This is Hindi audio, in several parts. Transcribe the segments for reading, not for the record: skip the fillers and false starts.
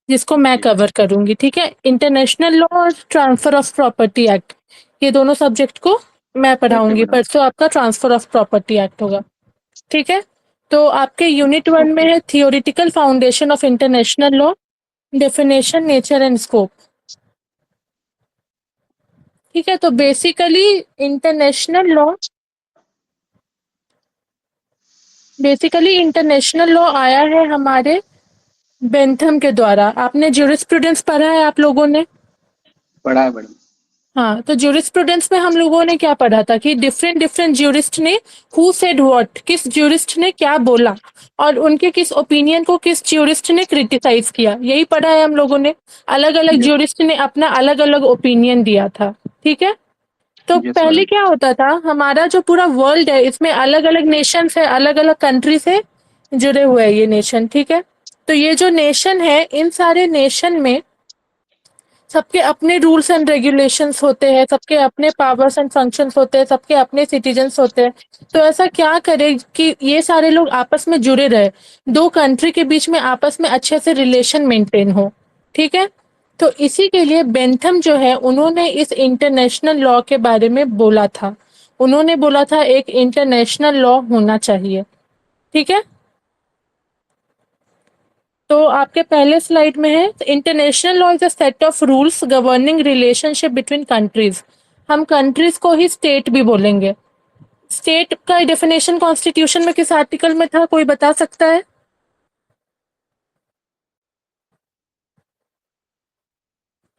जिसको मैं जी। कवर करूंगी, ठीक है। इंटरनेशनल लॉ और ट्रांसफर ऑफ प्रॉपर्टी एक्ट, ये दोनों सब्जेक्ट को मैं ओके पढ़ाऊंगी। मैडम। परसों आपका ट्रांसफर ऑफ प्रॉपर्टी एक्ट होगा, ठीक है। तो आपके यूनिट वन में ओके। है theoretical foundation of international law, definition, nature and scope, ठीक है। तो basically international law international law आया है हमारे बेंथम के द्वारा। आपने ज्यूरिस्प्रूडेंस पढ़ा है आप लोगों ने? पढ़ा है मैडम। हाँ, तो ज्यूरिस्प्रूडेंस में हम लोगों ने क्या पढ़ा था कि डिफरेंट डिफरेंट ज्यूरिस्ट ने हु सेड व्हाट, किस ज्यूरिस्ट ने क्या बोला और उनके किस ओपिनियन को किस ज्यूरिस्ट ने क्रिटिसाइज किया, यही पढ़ा है हम लोगों ने। अलग अलग यस। ज्यूरिस्ट ने अपना अलग अलग ओपिनियन दिया था, ठीक है। तो यस पहले मैडम। क्या होता था, हमारा जो पूरा वर्ल्ड है इसमें अलग अलग नेशन है, अलग अलग कंट्री से जुड़े हुए हैं ये नेशन, ठीक है। तो ये जो नेशन है, इन सारे नेशन में सबके अपने रूल्स एंड रेगुलेशंस होते हैं, सबके अपने पावर्स एंड फंक्शंस होते हैं, सबके अपने सिटीजन्स होते हैं। तो ऐसा क्या करे कि ये सारे लोग आपस में जुड़े रहे, दो कंट्री के बीच में आपस में अच्छे से रिलेशन मेंटेन हो, ठीक है। तो इसी के लिए बेंथम जो है उन्होंने इस इंटरनेशनल लॉ के बारे में बोला था। उन्होंने बोला था एक इंटरनेशनल लॉ होना चाहिए, ठीक है। तो आपके पहले स्लाइड में है international law is a set of rules governing relationship between countries. हम कंट्रीज को ही स्टेट भी बोलेंगे। स्टेट का डेफिनेशन कॉन्स्टिट्यूशन में किस आर्टिकल में था, कोई बता सकता है?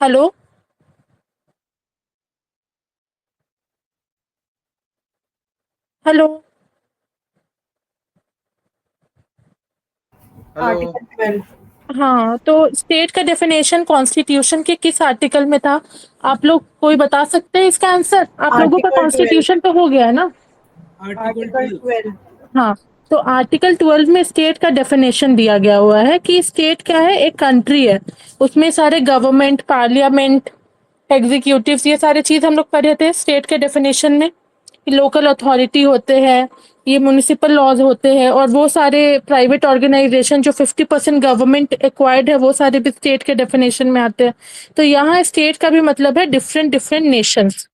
हेलो? हेलो? हेलो। आर्टिकल 12। हाँ, तो स्टेट का डेफिनेशन कॉन्स्टिट्यूशन के किस आर्टिकल में था? आप लोग कोई बता सकते हैं इसका आंसर? आप लोगों का आर्टिकल 12। कॉन्स्टिट्यूशन तो हो गया है ना? Article article 12। 12। हाँ, तो आर्टिकल 12 में स्टेट का डेफिनेशन दिया गया हुआ है कि स्टेट क्या है, एक कंट्री है। उसमें सारे गवर्नमेंट, पार्लियामेंट, एग्जीक्यूटिव्स, ये सारी चीज हम लोग पढ़े थे स्टेट के डेफिनेशन में। लोकल अथॉरिटी होते हैं, ये म्युनिसिपल लॉज होते हैं, और वो सारे प्राइवेट ऑर्गेनाइजेशन जो 50% गवर्नमेंट एक्वायर्ड है वो सारे भी स्टेट के डेफिनेशन में आते हैं। तो यहाँ स्टेट का भी मतलब है डिफरेंट डिफरेंट नेशंस।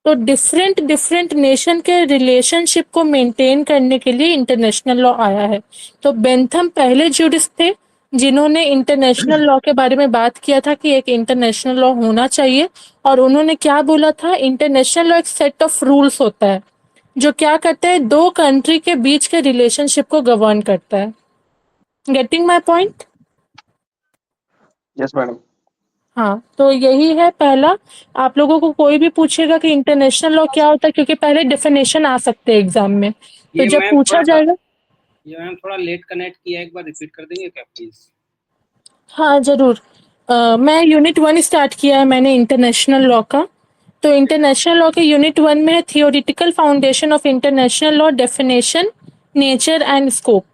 तो डिफरेंट डिफरेंट नेशन के रिलेशनशिप को मेंटेन करने के लिए इंटरनेशनल लॉ आया है। तो बेंथम पहले जूरिस्ट थे जिन्होंने इंटरनेशनल लॉ के बारे में बात किया था कि एक इंटरनेशनल लॉ होना चाहिए। और उन्होंने क्या बोला था, इंटरनेशनल लॉ एक सेट ऑफ रूल्स होता है जो क्या करता है, दो कंट्री के बीच के रिलेशनशिप को गवर्न करता है। Getting my point? Yes madam. हाँ, तो यही है पहला। आप लोगों को कोई भी पूछेगा कि इंटरनेशनल लॉ क्या होता है, क्योंकि पहले डेफिनेशन आ सकते हैं एग्जाम में, तो ये जब मैम पूछा थोड़ा सा, जाएगा। ये मैम थोड़ा लेट कनेक्ट किया है, एक बार रिपीट कर देंगे क्या प्लीज? हाँ जरूर। मैं यूनिट वन स्टार्ट किया है मैंने इंटरनेशनल लॉ का। तो इंटरनेशनल लॉ के यूनिट वन में है theoretical foundation of international law, definition, nature and scope.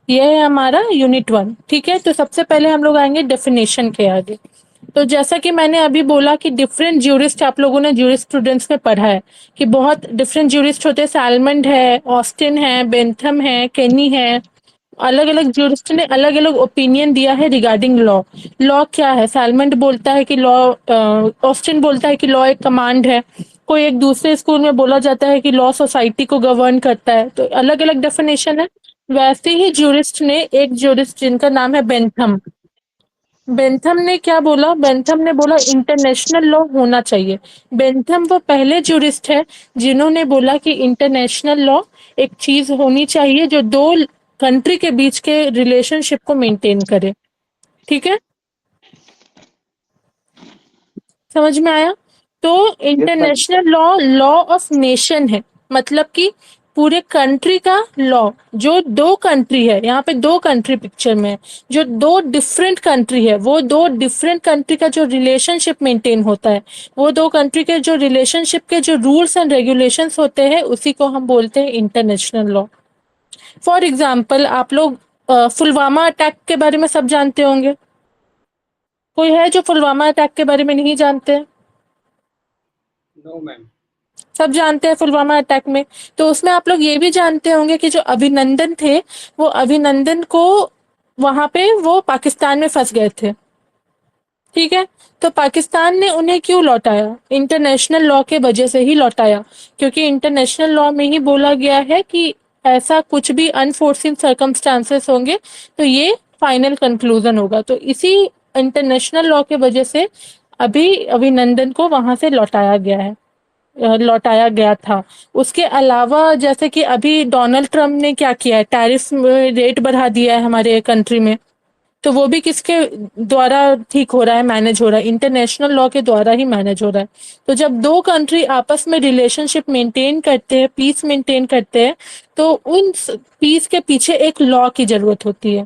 ये है हमारा यूनिट वन, ठीक है। तो सबसे पहले हम लोग आएंगे डेफिनेशन के आगे। तो जैसा कि मैंने अभी बोला कि डिफरेंट ज्यूरिस्ट आप लोगों ने ज्यूरिस्प्रूडेंस में पढ़ा है कि बहुत डिफरेंट ज्यूरिस्ट होते हैं। सैलमंड है, ऑस्टिन है, बेंथम है, केनी है। अलग अलग ज्यूरिस्ट ने अलग अलग ओपिनियन दिया है रिगार्डिंग लॉ। लॉ क्या है, सैलमंड बोलता है कि लॉ, ऑस्टिन बोलता है कि लॉ एक कमांड है। कोई एक दूसरे स्कूल में बोला जाता है कि लॉ सोसाइटी को गवर्न करता है। तो अलग अलग डेफिनेशन है। वैसे ही ज्यूरिस्ट ने, एक ज्यूरिस्ट जिनका नाम है बेंथम, बेंथम ने क्या बोला, बेंथम ने बोला इंटरनेशनल लॉ होना चाहिए। बेंथम वो पहले जूरिस्ट है जिन्होंने बोला कि इंटरनेशनल लॉ एक चीज होनी चाहिए जो दो कंट्री के बीच के रिलेशनशिप को मेंटेन करे, ठीक है। समझ में आया? तो yes madam. International law law of nation है, मतलब कि पूरे कंट्री का लॉ। जो दो कंट्री है, यहाँ पे दो कंट्री पिक्चर में है, जो दो डिफरेंट कंट्री है, वो दो डिफरेंट कंट्री का जो रिलेशनशिप मेंटेन होता है, वो दो कंट्री के जो रिलेशनशिप के जो रूल्स एंड रेगुलेशंस होते हैं, उसी को हम बोलते हैं इंटरनेशनल लॉ। फॉर एग्जाम्पल आप लोग पुलवामा अटैक के बारे में सब जानते होंगे। कोई है जो पुलवामा अटैक के बारे में नहीं जानते? No ma'am. सब जानते हैं पुलवामा अटैक में। तो उसमें आप लोग ये भी जानते होंगे कि जो अभिनंदन थे, वो अभिनंदन को वहां पे वो पाकिस्तान में फंस गए थे, ठीक है। तो पाकिस्तान ने उन्हें क्यों लौटाया? इंटरनेशनल लॉ के वजह से ही लौटाया, क्योंकि इंटरनेशनल लॉ में ही बोला गया है कि ऐसा कुछ भी अनफोर्सिन सर्कमस्टांसेस होंगे तो ये फाइनल कंक्लूजन होगा। तो इसी इंटरनेशनल लॉ के वजह से अभी अभिनंदन को वहां से लौटाया गया है, लौटाया गया था। उसके अलावा जैसे कि अभी डोनाल्ड ट्रम्प ने क्या किया है, टैरिफ रेट बढ़ा दिया है हमारे कंट्री में, तो वो भी किसके द्वारा ठीक हो रहा है, मैनेज हो रहा है? इंटरनेशनल लॉ के द्वारा ही मैनेज हो रहा है। तो जब दो कंट्री आपस में रिलेशनशिप मेंटेन करते हैं, पीस मेंटेन करते हैं, तो उन पीस के पीछे एक लॉ की जरूरत होती है।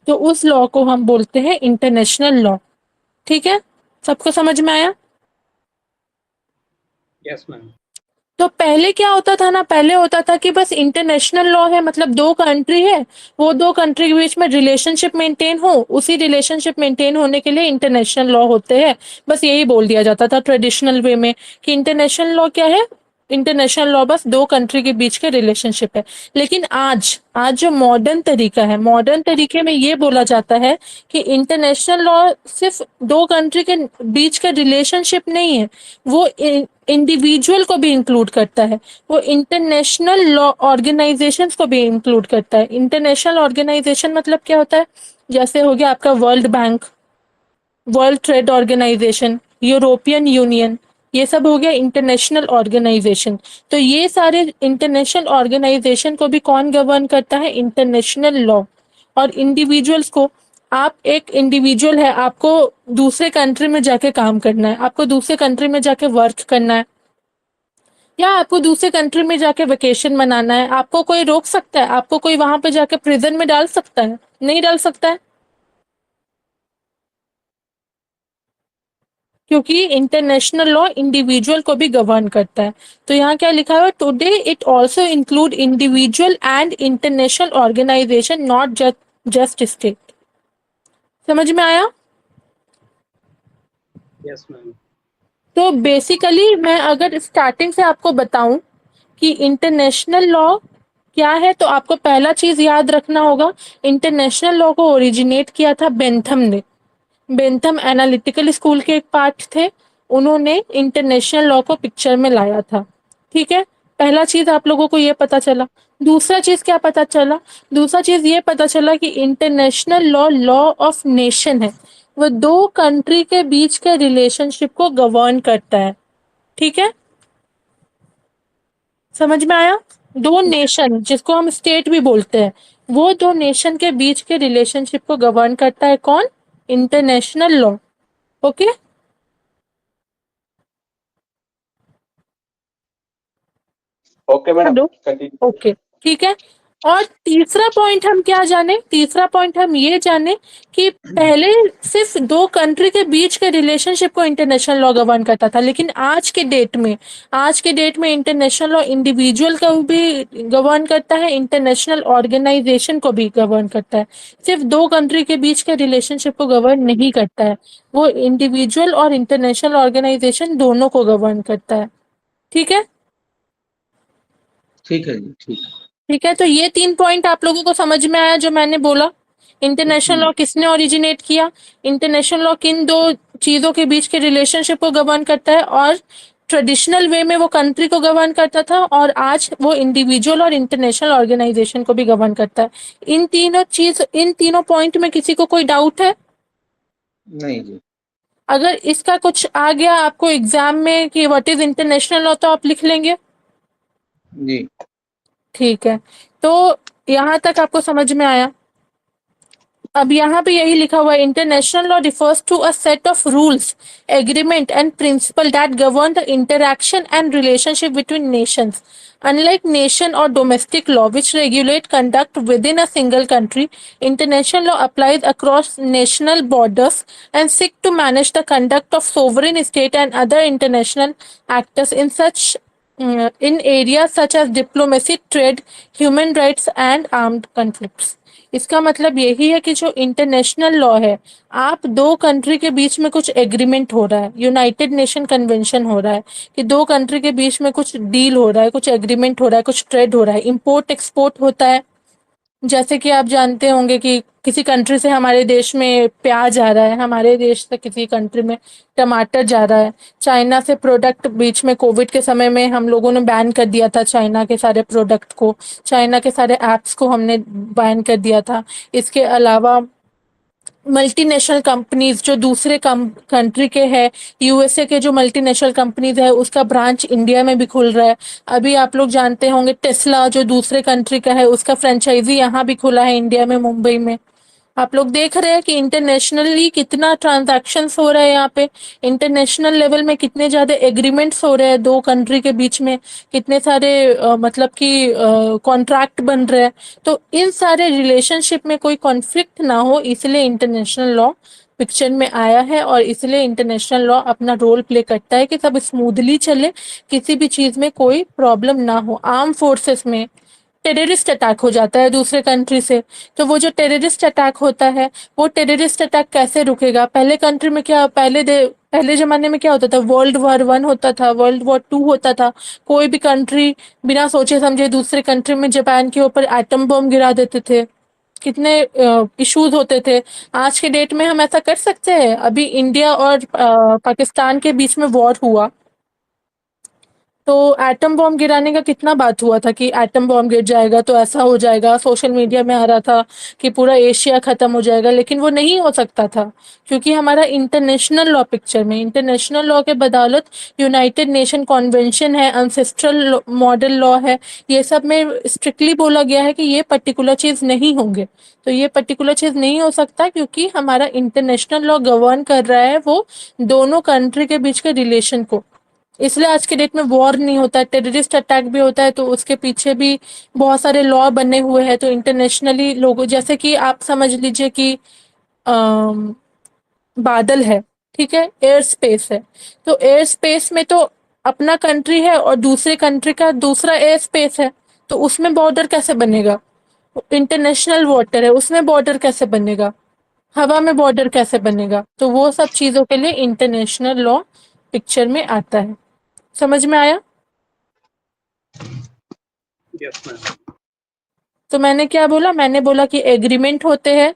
तो उस लॉ को हम बोलते हैं इंटरनेशनल लॉ। ठीक है, सबको समझ में आया? Yes ma'am. तो पहले क्या होता था ना, पहले होता था कि बस इंटरनेशनल लॉ है, मतलब दो कंट्री है, वो दो कंट्री के बीच में रिलेशनशिप मेंटेन हो, उसी रिलेशनशिप मेंटेन होने के लिए इंटरनेशनल लॉ होते हैं। बस यही बोल दिया जाता था ट्रेडिशनल वे में कि इंटरनेशनल लॉ क्या है, इंटरनेशनल लॉ बस दो कंट्री के बीच के रिलेशनशिप है। लेकिन आज आज जो मॉडर्न तरीका है, मॉडर्न तरीके में ये बोला जाता है कि इंटरनेशनल लॉ सिर्फ दो कंट्री के बीच का रिलेशनशिप नहीं है, वो इंडिविजुअल को भी इंक्लूड करता है, वो इंटरनेशनल लॉ ऑर्गेनाइजेशंस को भी इंक्लूड करता है। इंटरनेशनल ऑर्गेनाइजेशन मतलब क्या होता है? जैसे हो गया आपका world bank, world trade organization, European union, ये सब हो गया इंटरनेशनल ऑर्गेनाइजेशन। तो ये सारे इंटरनेशनल ऑर्गेनाइजेशन को भी कौन गवर्न करता है? International law. और इंडिविजुअल्स को, आप एक इंडिविजुअल है, आपको दूसरे कंट्री में जाके काम करना है, आपको दूसरे कंट्री में जाके वर्क करना है, या आपको दूसरे कंट्री में जाके वेकेशन मनाना है, आपको कोई रोक सकता है? आपको कोई वहां पे जाके प्रिजन में डाल सकता है? नहीं डाल सकता है, क्योंकि इंटरनेशनल लॉ इंडिविजुअल को भी गवर्न करता है। तो यहाँ क्या लिखा है? Today it also include individual and international organization, not just state. समझ में आया? Yes ma'am. तो बेसिकली मैं अगर स्टार्टिंग से आपको बताऊं कि इंटरनेशनल लॉ क्या है, तो आपको पहला चीज याद रखना होगा, इंटरनेशनल लॉ को ओरिजिनेट किया था बेंथम ने। बेंथम एनालिटिकल स्कूल के एक पार्ट थे, उन्होंने इंटरनेशनल लॉ को पिक्चर में लाया था। ठीक है, पहला चीज आप लोगों को ये पता चला। दूसरा चीज क्या पता चला? दूसरा चीज ये पता चला कि international law law of nation है, वो दो कंट्री के बीच के रिलेशनशिप को गवर्न करता है। ठीक है, समझ में आया? दो नेशन, जिसको हम स्टेट भी बोलते हैं, वो दो नेशन के बीच के रिलेशनशिप को गवर्न करता है कौन? International law. Okay, okay madam, hello, continue. Okay, ठीक है। और तीसरा पॉइंट हम क्या जाने? तीसरा पॉइंट हम ये जाने कि पहले सिर्फ दो कंट्री के बीच के रिलेशनशिप को इंटरनेशनल लॉ गवर्न करता था, लेकिन आज के डेट में इंटरनेशनल लॉ इंडिविजुअल को भी गवर्न करता है, इंटरनेशनल ऑर्गेनाइजेशन को भी गवर्न करता है। सिर्फ दो कंट्री के बीच के रिलेशनशिप को गवर्न नहीं करता है, वो इंडिविजुअल और इंटरनेशनल ऑर्गेनाइजेशन दोनों को गवर्न करता है। ठीक है, ठीक है जी, ठीक है। ठीक है। तो ये तीन पॉइंट आप लोगों को समझ में आया जो मैंने बोला? इंटरनेशनल लॉ किसने ओरिजिनेट किया, इंटरनेशनल लॉ किन दो चीजों के बीच के रिलेशनशिप को गवर्न करता है, और ट्रेडिशनल वे में वो कंट्री को गवर्न करता था, और आज वो इंडिविजुअल और इंटरनेशनल ऑर्गेनाइजेशन को भी गवर्न करता है। इन तीनों पॉइंट में किसी को कोई डाउट है? नहीं जी। अगर इसका कुछ आ गया आपको एग्जाम में कि व्हाट इज इंटरनेशनल लॉ, तो आप लिख लेंगे? जी। ठीक है, तो यहाँ तक आपको समझ में आया? अब यहाँ पे यही लिखा हुआ है, international law refers to a set of rules, agreement and principle that govern the interaction and relationship between nations. Unlike nation or domestic law, which regulate conduct within a single country, international law applies across national borders and seek to manage the conduct of sovereign state and other international actors in areas such as diplomacy, trade, human rights, and armed conflicts. इसका मतलब यही है कि जो इंटरनेशनल लॉ है, आप दो कंट्री के बीच में कुछ एग्रीमेंट हो रहा है, यूनाइटेड नेशन कन्वेंशन हो रहा है, कि दो कंट्री के बीच में कुछ डील हो रहा है, कुछ एग्रीमेंट हो रहा है, कुछ ट्रेड हो रहा है, इंपोर्ट एक्सपोर्ट होता है, जैसे कि आप जानते होंगे कि किसी कंट्री से हमारे देश में प्याज आ रहा है, हमारे देश से किसी कंट्री में टमाटर जा रहा है। चाइना से प्रोडक्ट बीच में कोविड के समय में हम लोगों ने बैन कर दिया था चाइना के सारे प्रोडक्ट को, चाइना के सारे ऐप्स को हमने बैन कर दिया था। इसके अलावा मल्टीनेशनल कंपनीज जो दूसरे कंट्री के हैं, यूएसए के जो मल्टीनेशनल कंपनीज है उसका ब्रांच इंडिया में भी खुल रहा है। अभी आप लोग जानते होंगे टेस्ला जो दूसरे कंट्री का है उसका फ्रेंचाइजी यहाँ भी खुला है इंडिया में, मुंबई में। आप लोग देख रहे हैं कि इंटरनेशनली कितना ट्रांजैक्शंस हो रहा है यहाँ पे, इंटरनेशनल लेवल में कितने ज्यादा एग्रीमेंट्स हो रहे हैं दो कंट्री के बीच में, कितने सारे मतलब कि कॉन्ट्रैक्ट बन रहे हैं। तो इन सारे रिलेशनशिप में कोई कॉन्फ्लिक्ट ना हो इसलिए इंटरनेशनल लॉ पिक्चर में आया है, और इसलिए इंटरनेशनल लॉ अपना रोल प्ले करता है कि सब स्मूथली चले, किसी भी चीज में कोई प्रॉब्लम ना हो। आर्म फोर्सेस में टेररिस्ट अटैक हो जाता है दूसरे कंट्री से, तो वो जो टेररिस्ट अटैक होता है वो टेररिस्ट अटैक कैसे रुकेगा? पहले कंट्री में क्या, पहले जमाने में क्या होता था, वर्ल्ड वॉर 1 होता था, वर्ल्ड वॉर 2 होता था। कोई भी कंट्री बिना सोचे समझे दूसरे कंट्री में जापान के ऊपर एटम बम गिरा देते थे, कितने इश्यूज होते थे। आज के डेट में हम ऐसा कर सकते हैं? अभी इंडिया और पाकिस्तान के बीच में वॉर हुआ तो एटम बॉम्ब गिराने का कितना बात हुआ था कि एटम बॉम्ब गिर जाएगा तो ऐसा हो जाएगा, सोशल मीडिया में आ रहा था कि पूरा एशिया खत्म हो जाएगा, लेकिन वो नहीं हो सकता था क्योंकि हमारा इंटरनेशनल लॉ पिक्चर में, इंटरनेशनल लॉ के बदौलत यूनाइटेड नेशन कॉन्वेंशन है, अंसेस्ट्रल मॉडल लॉ है, ये सब में स्ट्रिक्टली बोला गया है कि ये पर्टिकुलर चीज नहीं होंगे। तो ये पर्टिकुलर चीज नहीं हो सकता क्योंकि हमारा इंटरनेशनल लॉ गवर्न कर रहा है वो दोनों कंट्री के बीच के रिलेशन को। इसलिए आज के डेट में वॉर नहीं होता है, टेररिस्ट अटैक भी होता है तो उसके पीछे भी बहुत सारे लॉ बने हुए हैं। तो इंटरनेशनली लोगों, जैसे कि आप समझ लीजिए कि अम, बादल है, ठीक है, एयर स्पेस है, तो एयर स्पेस में तो अपना कंट्री है और दूसरे कंट्री का दूसरा एयर स्पेस है, तो उसमें बॉर्डर कैसे बनेगा? इंटरनेशनल वाटर है, उसमें बॉर्डर कैसे बनेगा? हवा में बॉर्डर कैसे बनेगा? तो वो सब चीजों के लिए इंटरनेशनल लॉ पिक्चर में आता है। समझ में आया? Yes ma'am. तो मैंने क्या बोला, मैंने बोला कि एग्रीमेंट होते हैं,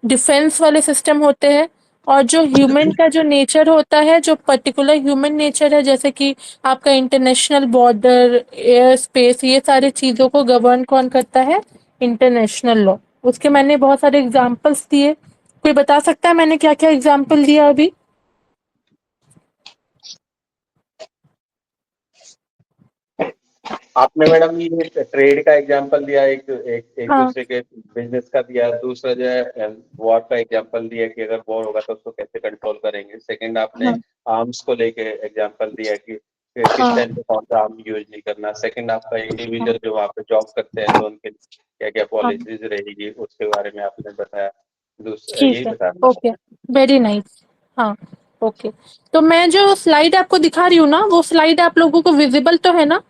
डिफेंस वाले सिस्टम होते हैं, और जो ह्यूमन का जो नेचर होता है, जो पर्टिकुलर ह्यूमन नेचर है, जैसे कि आपका इंटरनेशनल बॉर्डर, एयर स्पेस, ये सारी चीजों को गवर्न कौन करता है? International law. उसके मैंने बहुत सारे एग्जाम्पल्स दिए। कोई बता सकता है मैंने क्या क्या एग्जाम्पल दिया अभी? आपने मैडम ये ट्रेड का एग्जांपल दिया, एक एक एक हाँ दूसरे के बिजनेस का दिया, दूसरा जो है वॉर का एग्जांपल दिया कि अगर वॉर होगा तो उसको कैसे कंट्रोल करेंगे। सेकंड आपने हाँ आर्म्स को लेके एग्जांपल दिया कि किस हाँ टाइम पे कौन सा आर्म यूज नहीं करना। सेकंड आपका हाँ इंडिविजुअल जो वहाँ पे जॉब करते हैं तो उनके क्या क्या हाँ, पॉलिसीज रहेगी उसके बारे में आपने बताया। दूसरा ठीक यही है, बताया। Okay, very nice. हाँ, ओके। तो मैं जो स्लाइड आपको दिखा रही हूँ ना, वो स्लाइड आप लोगों को विजिबल तो है ना?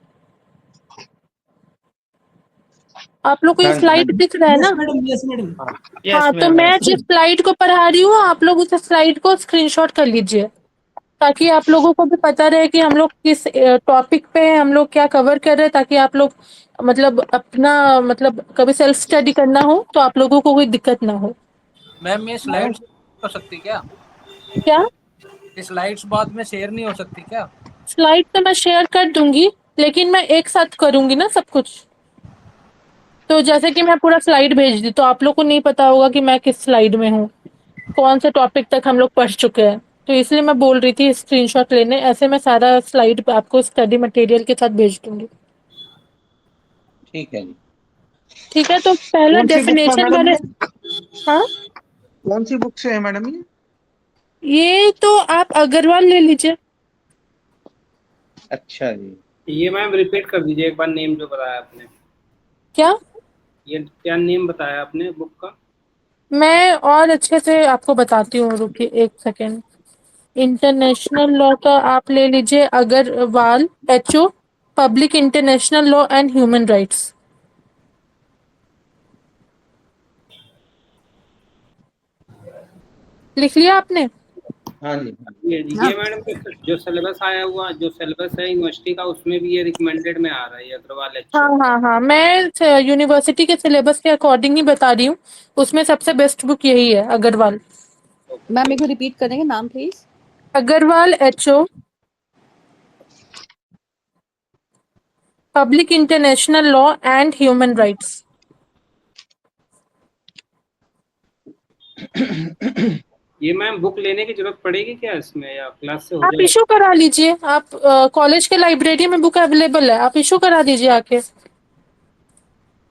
आप लोग को ये हाँ जी, हाँ स्लाइड जी। दिख रहा है यस ना? Madam, yes madam. हाँ, हाँ, तो मैं जिस स्लाइड को पढ़ा रही हूँ आप लोग उस स्लाइड को स्क्रीनशॉट कर लीजिए, ताकि आप लोगों को भी पता रहे कि हम लोग किस टॉपिक पे हैं, हम लोग क्या कवर कर रहे हैं, ताकि आप लोग मतलब अपना मतलब कभी सेल्फ स्टडी करना हो तो आप लोगों को कोई दिक्कत ना हो। मैम ये स्लाइड्स हो सकती क्या? क्या? ये स्लाइड्स बाद में शेयर नहीं हो सकती क्या? स्लाइड तो मैं शेयर कर दूंगी, लेकिन मैं एक साथ करूंगी ना सब कुछ। तो जैसे कि मैं पूरा स्लाइड भेज दी तो आप लोग को नहीं पता होगा कि मैं किस स्लाइड में हूँ, कौन से टॉपिक तक हम लोग पढ़ चुके हैं। तो इसलिए मैं बोल रही थी स्क्रीनशॉट लेने, ऐसे मैं सारा स्लाइड आपको स्टडी मटेरियल के साथ भेज दूंगी। ठीक है जी। ठीक है, तो पहला कौन सी बुक है डेफिनेशन मैडम वाले। ये? हाँ, कौन सी बुक से है मैडम ये? ये तो आप अग्रवाल ले लीजिए। अच्छा जी। ये मैम रिपीट कर दीजिए एक बार नेम जो बताया आपने। क्या? ये क्या नेम बताया आपने बुक का? मैं और अच्छे से आपको बताती हूँ, रुकिए एक सेकेंड। इंटरनेशनल लॉ का आप ले लीजिए Agarwal, HO, public international law and human rights. लिख लिया आपने? हाँ जी, हाँ जी। ये मैडम जो सिलेबस आया हुआ, जो सिलेबस है यूनिवर्सिटी का, उसमें भी ये रिकमेंडेड में आ रहा है, ये अग्रवाल हाँ एचओ। हाँ हाँ, मैं यूनिवर्सिटी के सिलेबस के अकॉर्डिंग ही बता रही हूँ। उसमें सबसे बेस्ट बुक यही है, अग्रवाल। मैम मेरे को रिपीट करेंगे नाम please? Agarwal HO, public international law and human rights. ये मैम बुक लेने की जरूरत पड़ेगी क्या इसमें, या क्लास से हो आप जाएगा? इशू करा लीजिए, आप कॉलेज के लाइब्रेरी में बुक अवेलेबल है, आप इशू करा दीजिए आके।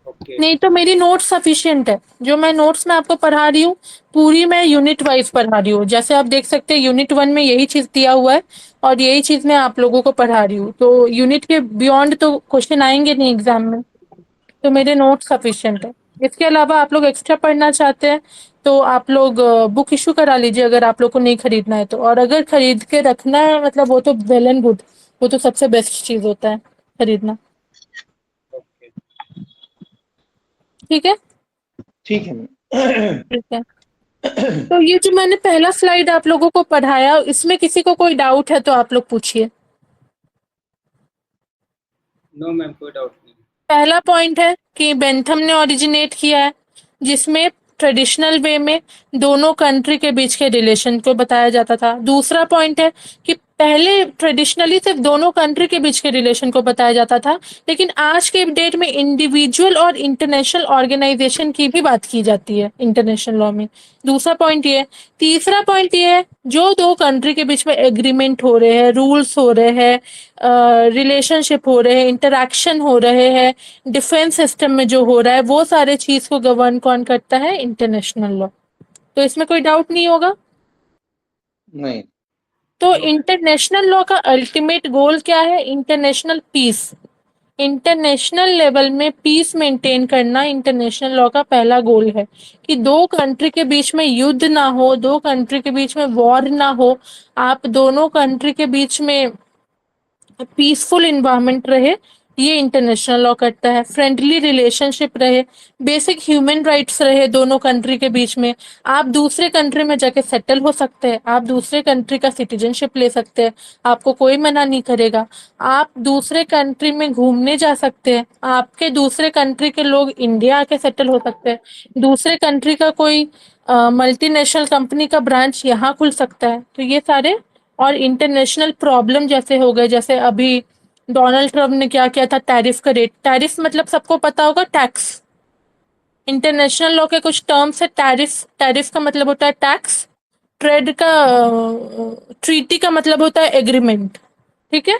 ओके। नहीं तो मेरी नोट्स सफिशिएंट है, जो मैं नोट्स में आपको पढ़ा रही हूँ पूरी मैं यूनिट वाइज पढ़ा रही हूँ। जैसे आप देख सकते हैं यूनिट 1 में यही चीज दिया हुआ है और यही चीज मैं आप लोगों को पढ़ा रही हूँ। तो यूनिट के बियॉन्ड तो क्वेश्चन आएंगे नहीं एग्जाम में, तो मेरे नोट्स सफिशिएंट है। इसके अलावा आप लोग एक्स्ट्रा पढ़ना चाहते हैं तो आप लोग बुक इशू करा लीजिए, अगर आप लोग को नहीं खरीदना है तो। और अगर खरीद के रखना है मतलब वो तो वेल एंड गुड, वो तो सबसे बेस्ट चीज होता है खरीदना। ओके। ठीक है, ठीक है मैम। ठीक है। तो ये जो मैंने पहला स्लाइड आप लोगों को पढ़ाया, इसमें किसी को कोई डाउट है तो आप लोग पूछिए। नो मैम, कोई डाउट नहीं। पहला पॉइंट है कि बेंथम ने ओरिजिनेट किया है, जिसमें ट्रेडिशनल वे में दोनों कंट्री के बीच के रिलेशन को बताया जाता था। दूसरा पॉइंट है कि पहले ट्रेडिशनली सिर्फ दोनों कंट्री के बीच के रिलेशन को बताया जाता था, लेकिन आज के डेट में इंडिविजुअल और इंटरनेशनल ऑर्गेनाइजेशन की भी बात की जाती है इंटरनेशनल लॉ में। दूसरा पॉइंट ये है। तीसरा पॉइंट ये है, जो दो कंट्री के बीच में एग्रीमेंट हो रहे हैं, रूल्स हो रहे हैं, रिलेशनशिप हो रहे हैं, इंटरैक्शन हो रहे हैं, डिफेंस सिस्टम में जो हो रहा है, वो सारे चीज को गवर्न कौन करता है? International law. तो इसमें कोई डाउट नहीं होगा। नहीं। तो इंटरनेशनल लॉ का अल्टीमेट गोल क्या है? International peace. इंटरनेशनल लेवल में पीस मेंटेन करना इंटरनेशनल लॉ का पहला गोल है, कि दो कंट्री के बीच में युद्ध ना हो, दो कंट्री के बीच में वॉर ना हो, आप दोनों कंट्री के बीच में पीसफुल इन्वायरमेंट रहे, ये इंटरनेशनल लॉ करता है। फ्रेंडली रिलेशनशिप रहे, बेसिक ह्यूमन राइट्स रहे दोनों कंट्री के बीच में। आप दूसरे कंट्री में जाके सेटल हो सकते हैं, आप दूसरे कंट्री का सिटीजनशिप ले सकते हैं, आपको कोई मना नहीं करेगा। आप दूसरे कंट्री में घूमने जा सकते हैं, आपके दूसरे कंट्री के लोग इंडिया आके सेटल हो सकते हैं, दूसरे कंट्री का कोई मल्टीनेशनल कंपनी का ब्रांच यहाँ खुल सकता है। तो ये सारे और इंटरनेशनल प्रॉब्लम जैसे हो गए, जैसे अभी डोनाल्ड ट्रम्प ने क्या किया था, टैरिफ का रेट। टैरिफ मतलब सबको पता होगा, टैक्स। इंटरनेशनल लॉ के कुछ टर्म्स है। टैरिफ, टैरिफ का मतलब होता है टैक्स। ट्रेड का, ट्रीटी का मतलब होता है एग्रीमेंट। ठीक है।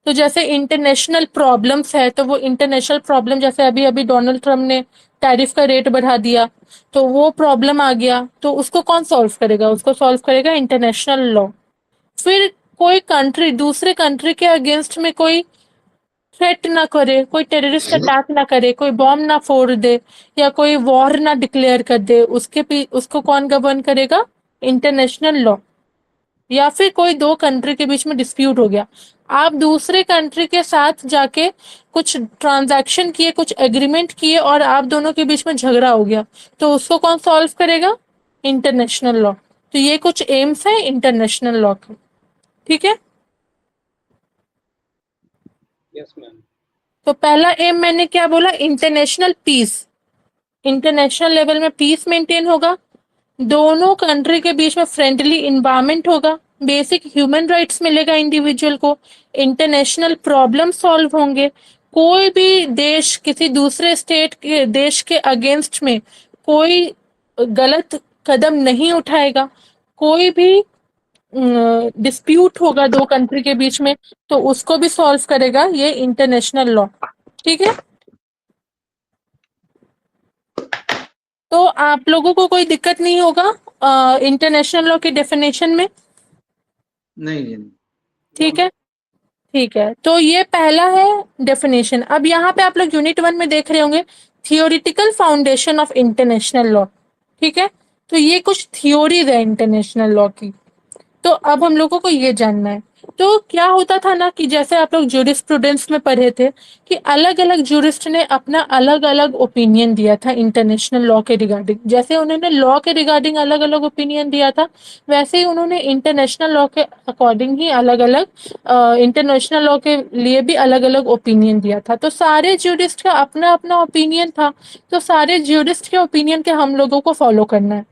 तो जैसे इंटरनेशनल प्रॉब्लम्स है, तो वो इंटरनेशनल प्रॉब्लम जैसे अभी अभी डोनाल्ड ट्रम्प ने टैरिफ का रेट बढ़ा दिया, तो वो प्रॉब्लम आ गया, तो उसको कौन सॉल्व करेगा? उसको सॉल्व करेगा इंटरनेशनल लॉ। फिर कोई कंट्री दूसरे कंट्री के अगेंस्ट में कोई थ्रेट ना करे, कोई टेररिस्ट अटैक ना करे, कोई बॉम्ब ना फोड़ दे, या कोई वॉर ना डिक्लेयर कर दे, उसको कौन गवर्न करेगा? International law. या फिर कोई दो कंट्री के बीच में डिस्प्यूट हो गया, आप दूसरे कंट्री के साथ जाके कुछ ट्रांजैक्शन किए, कुछ एग्रीमेंट किए, और आप दोनों के बीच में झगड़ा हो गया, तो उसको कौन सॉल्व करेगा? International law. तो ये कुछ एम्स है इंटरनेशनल लॉ के। ठीक है। Yes ma'am. तो पहला एम मैंने क्या बोला? International peace. इंटरनेशनल लेवल में पीस मेंटेन होगा, दोनों कंट्री के बीच में फ्रेंडली इन्वायरमेंट होगा, बेसिक ह्यूमन राइट्स मिलेगा इंडिविजुअल को, इंटरनेशनल प्रॉब्लम सॉल्व होंगे, कोई भी देश किसी दूसरे स्टेट के देश के अगेंस्ट में कोई गलत कदम नहीं उठाएगा, कोई भी डिस्प्यूट होगा दो कंट्री के बीच में तो उसको भी सॉल्व करेगा ये इंटरनेशनल लॉ। ठीक है। तो आप लोगों को कोई दिक्कत नहीं होगा इंटरनेशनल लॉ की डेफिनेशन में? नहीं जी। ठीक है, ठीक है। तो ये पहला है डेफिनेशन। अब यहाँ पे आप लोग यूनिट 1 में देख रहे होंगे theoretical foundation of international law. ठीक है। तो ये कुछ थ्योरीज है इंटरनेशनल लॉ की। तो अब हम लोगों को ये जानना है तो क्या होता था ना कि जैसे आप लोग ज्यूरिस्प्रूडेंस में पढ़े थे कि अलग अलग ज्यूरिस्ट ने अपना अलग अलग ओपिनियन दिया था इंटरनेशनल लॉ के रिगार्डिंग। जैसे उन्होंने लॉ के रिगार्डिंग अलग अलग ओपिनियन दिया था, वैसे ही उन्होंने इंटरनेशनल लॉ के अकॉर्डिंग ही अलग अलग इंटरनेशनल लॉ के लिए भी अलग अलग ओपिनियन दिया था। तो सारे ज्यूरिस्ट का अपना अपना ओपिनियन था, तो सारे ज्यूरिस्ट के ओपिनियन के हम लोगों को फॉलो करना है।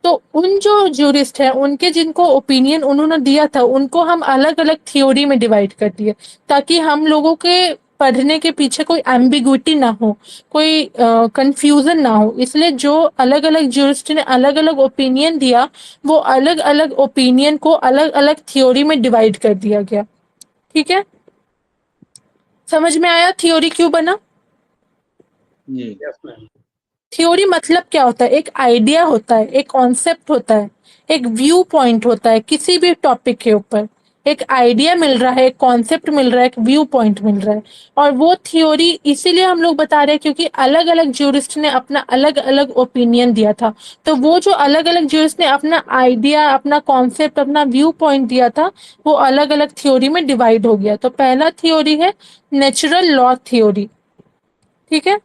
तो उन जो ज्यूरिस्ट है उनके जिनको ओपिनियन उन्होंने दिया था उनको हम अलग अलग थ्योरी में डिवाइड कर दिए, ताकि हम लोगों के पढ़ने के पीछे कोई एम्बिग्विटी ना हो, कोई कंफ्यूजन ना हो। इसलिए जो अलग अलग ज्यूरिस्ट ने अलग अलग ओपिनियन दिया, वो अलग अलग ओपिनियन को अलग अलग थ्योरी में डिवाइड कर दिया गया। ठीक है, समझ में आया थ्योरी क्यों बना? जी। Yes ma'am. थ्योरी मतलब क्या होता है? एक आइडिया होता है, एक कॉन्सेप्ट होता है, एक व्यू पॉइंट होता है। किसी भी टॉपिक के ऊपर एक आइडिया मिल रहा है, एक कॉन्सेप्ट मिल रहा है, एक व्यू पॉइंट मिल रहा है। और वो थ्योरी इसीलिए हम लोग बता रहे हैं क्योंकि अलग अलग ज्यूरिस्ट ने अपना अलग अलग ओपिनियन दिया था। तो वो जो अलग अलग ज्यूरिस्ट ने अपना आइडिया, अपना कॉन्सेप्ट, अपना व्यू पॉइंट दिया था, वो अलग अलग थ्योरी में डिवाइड हो गया। तो पहला थ्योरी है नेचुरल लॉ थ्योरी। ठीक है,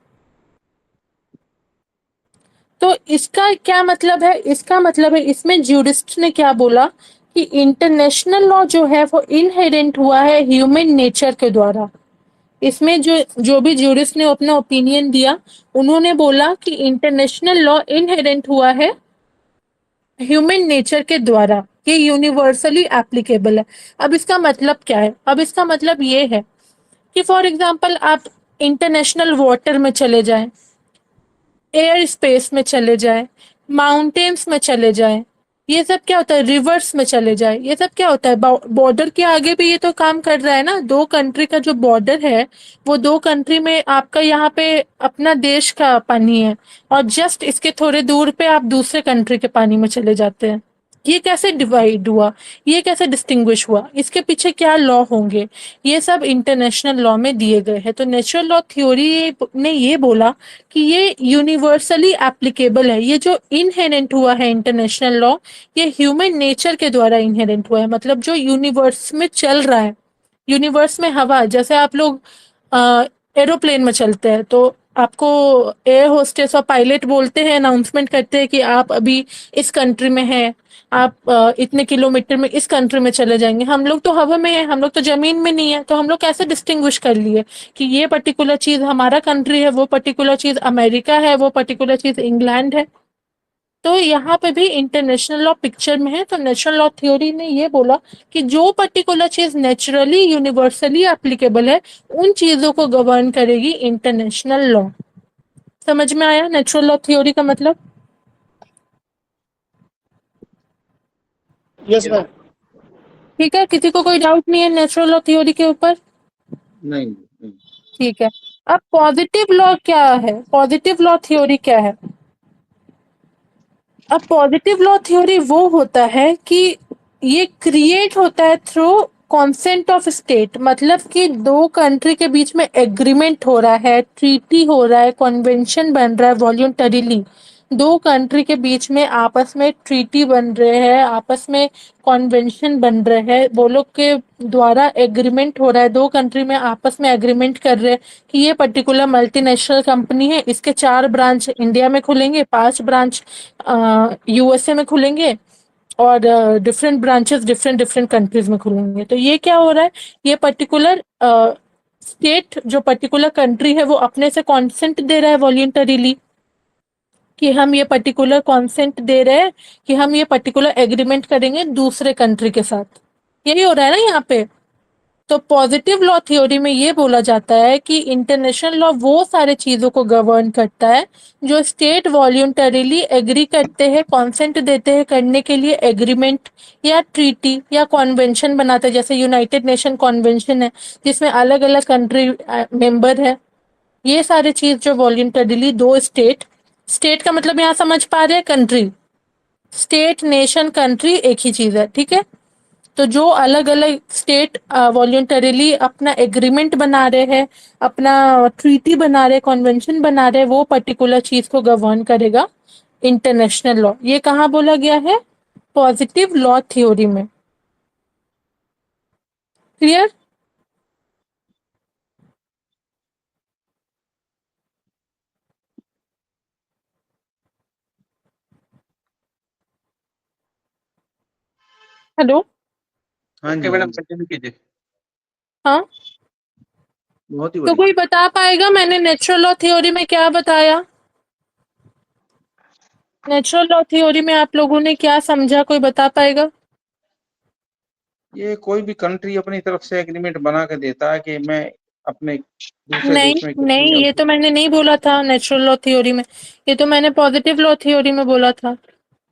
तो इसका क्या मतलब है? इसका मतलब है इसमें ज्यूरिस्ट ने क्या बोला कि इंटरनेशनल लॉ जो है वो इनहेरेंट हुआ है ह्यूमन नेचर के द्वारा। इसमें जो जो भी ज्यूरिस्ट ने अपना ओपिनियन दिया, उन्होंने बोला कि इंटरनेशनल लॉ इनहेरेंट हुआ है ह्यूमन नेचर के द्वारा, ये यूनिवर्सली एप्लीकेबल है। अब इसका मतलब क्या है? अब इसका मतलब ये है कि फॉर एग्जाम्पल आप इंटरनेशनल वाटर में चले जाएं, एयर स्पेस में चले जाए, माउंटेन्स में चले जाए, ये सब क्या होता है? रिवर्स में चले जाए, ये सब क्या होता है? बॉर्डर के आगे भी ये तो काम कर रहा है ना। दो कंट्री का जो बॉर्डर है, वो दो कंट्री में आपका यहाँ पे अपना देश का पानी है, और जस्ट इसके थोड़े दूर पे आप दूसरे कंट्री के पानी में चले जाते हैं। ये कैसे डिवाइड हुआ? ये कैसे डिस्टिंग्विश हुआ? इसके पीछे क्या लॉ होंगे? ये सब इंटरनेशनल लॉ में दिए गए हैं। तो नेचुरल लॉ थ्योरी ने ये बोला कि ये यूनिवर्सली एप्लीकेबल है। ये जो इनहेरेंट हुआ है इंटरनेशनल लॉ, ये ह्यूमन नेचर के द्वारा इनहेरेंट हुआ है। मतलब जो यूनिवर्स में चल रहा है, यूनिवर्स में हवा, जैसे आप लोग एरोप्लेन में चलते हैं तो आपको एयर होस्टेस और पायलट बोलते हैं, अनाउंसमेंट करते हैं कि आप अभी इस कंट्री में हैं, आप इतने किलोमीटर में इस कंट्री में चले जाएंगे। हम लोग तो हवा में हैं, हम लोग तो जमीन में नहीं है। तो हम लोग कैसे डिस्टिंग्विश कर लिए कि ये पर्टिकुलर चीज हमारा कंट्री है, वो पर्टिकुलर चीज अमेरिका है, वो पर्टिकुलर चीज इंग्लैंड है? तो यहाँ पे भी इंटरनेशनल लॉ पिक्चर में है। तो नेचुरल लॉ थ्योरी ने ये बोला कि जो पर्टिकुलर चीज नेचुरली यूनिवर्सली एप्लीकेबल है, उन चीजों को गवर्न करेगी इंटरनेशनल लॉ। समझ में आया नेचुरल लॉ थ्योरी का मतलब? Yes ma'am. ठीक है, किसी को कोई डाउट नहीं है नेचुरल लॉ थ्योरी के ऊपर? नहीं। ठीक है, अब पॉजिटिव लॉ क्या है? पॉजिटिव लॉ थ्योरी क्या है? अब पॉजिटिव लॉ थ्योरी वो होता है कि ये क्रिएट होता है थ्रू कॉन्सेंट ऑफ स्टेट। मतलब कि दो कंट्री के बीच में एग्रीमेंट हो रहा है, ट्रीटी हो रहा है, कन्वेंशन बन रहा है वॉल्यूंटरीली। दो कंट्री के बीच में आपस में ट्रीटी बन रहे हैं, आपस में कन्वेंशन बन रहे हैं, वो लोग के द्वारा एग्रीमेंट हो रहा है। दो कंट्री में आपस में एग्रीमेंट कर रहे हैं कि ये पर्टिकुलर मल्टीनेशनल कंपनी है, इसके 4 ब्रांच इंडिया में खुलेंगे, 5 ब्रांच यूएसए में खुलेंगे, और different branches different different countries में खुलेंगे। तो ये क्या हो रहा है? ये पर्टिकुलर स्टेट, जो पर्टिकुलर कंट्री है, वो अपने से कॉन्सेंट दे रहा है वॉल्यूंटरीली कि हम ये पर्टिकुलर कॉन्सेंट दे रहे हैं कि हम ये पर्टिकुलर एग्रीमेंट करेंगे दूसरे कंट्री के साथ। यही हो रहा है ना यहाँ पे। तो पॉजिटिव लॉ थ्योरी में ये बोला जाता है कि इंटरनेशनल लॉ वो सारे चीजों को गवर्न करता है जो स्टेट वॉल्यूंटरीली एग्री करते हैं, कॉन्सेंट देते हैं करने के लिए, एग्रीमेंट या ट्रीटी या कॉन्वेंशन बनाते हैं। जैसे यूनाइटेड नेशन कॉन्वेंशन है जिसमें अलग अलग कंट्री मेंबर है। ये सारे चीज जो वॉल्यूंटरीली दो स्टेट, स्टेट का मतलब यहाँ समझ पा रहे हैं? कंट्री, स्टेट, नेशन, कंट्री एक ही चीज है। ठीक है, तो जो अलग अलग स्टेट वॉल्यूंटरीली अपना एग्रीमेंट बना रहे हैं, अपना ट्रीटी बना रहे हैं, कॉन्वेंशन बना रहे हैं, वो पर्टिकुलर चीज को गवर्न करेगा इंटरनेशनल लॉ। ये कहाँ बोला गया है? पॉजिटिव लॉ थ्योरी में। क्लियर? हेलो? हाँ ओके जी मैडम कंटिन्यू कीजिए। हाँ, बहुत ही तो बढ़िया। कोई बता पाएगा मैंने नेचुरल लॉ थ्योरी में क्या बताया? नेचुरल लॉ थ्योरी में आप लोगों ने क्या समझा, कोई बता पाएगा? ये कोई भी कंट्री अपनी तरफ से एग्रीमेंट बना के देता है कि मैं अपने दूसरे नहीं देश में नहीं, कितनी ये तो मैंने नहीं बोला था नेचुरल लॉ थ्योरी में, ये तो मैंने पॉजिटिव लॉ थ्योरी में बोला था।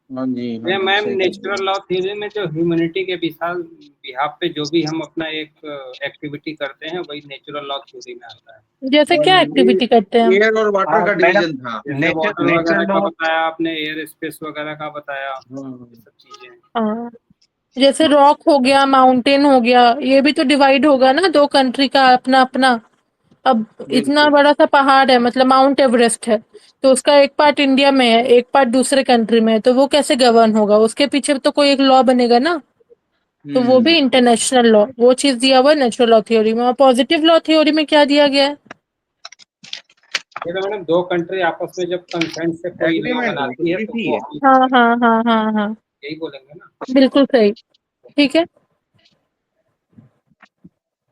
हाँ ये जी मैम सही कह नेचुरल लॉ थ्योरी में जो ह्यूमैनिटी के विशाल बिहाफ पे जो भी हम अपना एक एक्टिविटी करते हैं वही नेचुरल लॉ थ्योरी में आता है। जैसे क्या एक्टिविटी करते हैं हम? एयर और वाटर का मैडम डिवीजन था। जैसे नेचर वाटर नेचर वगैरह का लॉ बताया आपने, एयर स्पेस वगैरह का बताया, हाँ, ये सब चीजें। हाँ, जैसे रॉक हो गया, माउंटेन हो गया, ये भी तो डिवाइड होगा ना दो कंट्री का अपना अपना। अब इतना बिल्कुल। बड़ा सा पहाड़ है, मतलब माउंट एवरेस्ट है, तो उसका एक पार्ट इंडिया में है, एक पार्ट दूसरे कंट्री में है, तो वो कैसे गवर्न होगा? उसके पीछे तो कोई एक लॉ बनेगा ना। तो वो भी इंटरनेशनल लॉ, वो चीज दिया हुआ है नेचुरल लॉ थ्योरी में। और पॉजिटिव लॉ थ्योरी में क्या दिया गया है? ये तो मैडम दो कंट्री आपस में जब कंसेंट से कोई लॉ एग्रीमेंट है, बनाती है तो ट्रीटी वो है। हम हाँ हाँ हाँ हाँ हाँ, यही बोलेंगे ना। बिल्कुल सही। ठीक है,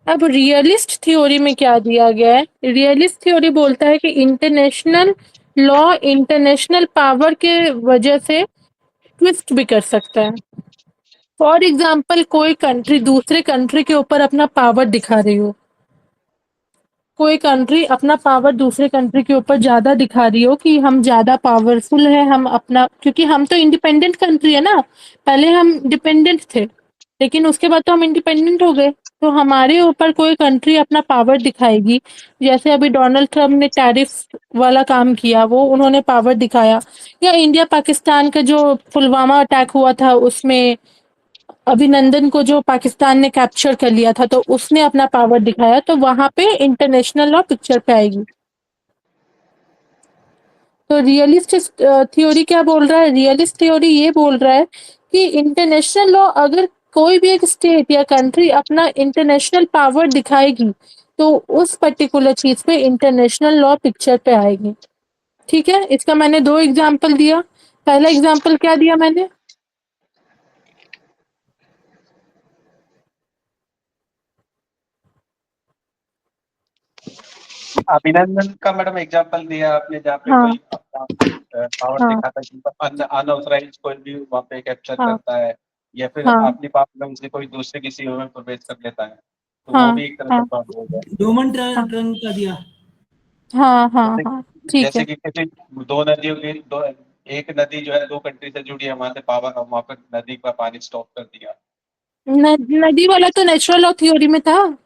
अब रियलिस्ट थ्योरी में क्या दिया गया है? रियलिस्ट थ्योरी बोलता है कि इंटरनेशनल लॉ इंटरनेशनल पावर के वजह से ट्विस्ट भी कर सकता है। फॉर एग्जाम्पल, कोई कंट्री दूसरे कंट्री के ऊपर अपना पावर दिखा रही हो, कोई कंट्री अपना पावर दूसरे कंट्री के ऊपर ज्यादा दिखा रही हो कि हम ज्यादा पावरफुल है, हम अपना, क्योंकि हम तो इंडिपेंडेंट कंट्री है ना, पहले हम डिपेंडेंट थे, लेकिन उसके बाद तो हम इंडिपेंडेंट हो गए। तो हमारे ऊपर कोई कंट्री अपना पावर दिखाएगी, जैसे अभी डोनाल्ड ट्रम्प ने टैरिफ वाला काम किया, वो उन्होंने पावर दिखाया, या इंडिया पाकिस्तान का जो पुलवामा अटैक हुआ था उसमें अभिनंदन को जो पाकिस्तान ने कैप्चर कर लिया था, तो उसने अपना पावर दिखाया, तो वहां पे इंटरनेशनल लॉ पिक्चर पे आएगी। तो रियलिस्ट थ्योरी क्या बोल रहा है? रियलिस्ट थ्योरी ये बोल रहा है कि इंटरनेशनल लॉ, अगर कोई भी एक स्टेट या कंट्री अपना इंटरनेशनल पावर दिखाएगी, तो उस पर्टिकुलर चीज पे इंटरनेशनल लॉ पिक्चर पे आएगी। ठीक है, इसका मैंने दो एग्जाम्पल दिया। पहला एग्जाम्पल क्या दिया मैंने? अभिनंदन का मैडम एग्जांपल दिया आपने, जहाँ पे हाँ कोई अपना पावर हाँ दिखाता है कि अनऑथराइज कोई भी वहाँ पे कैप्चर हाँ करता है, या फिर हाँ अपनी पावर में से कोई दूसरे किसी में प्रवेश कर लेता है, तो वो हाँ भी एक तरह का हाँ पावर हो गया। ह्यूमन हाँ ट्रंक का दिया। हाँ हाँ जैसे हाँ, ठीक है। जैसे कि किसी दो नदियों की दो, एक नदी जो है दो कंट्री से जुड़ी है, वहां से पावर, वहां पर नदी का पानी स्टॉप कर दिया। नदी वाला तो नेचुरल लॉ थ्योरी में था,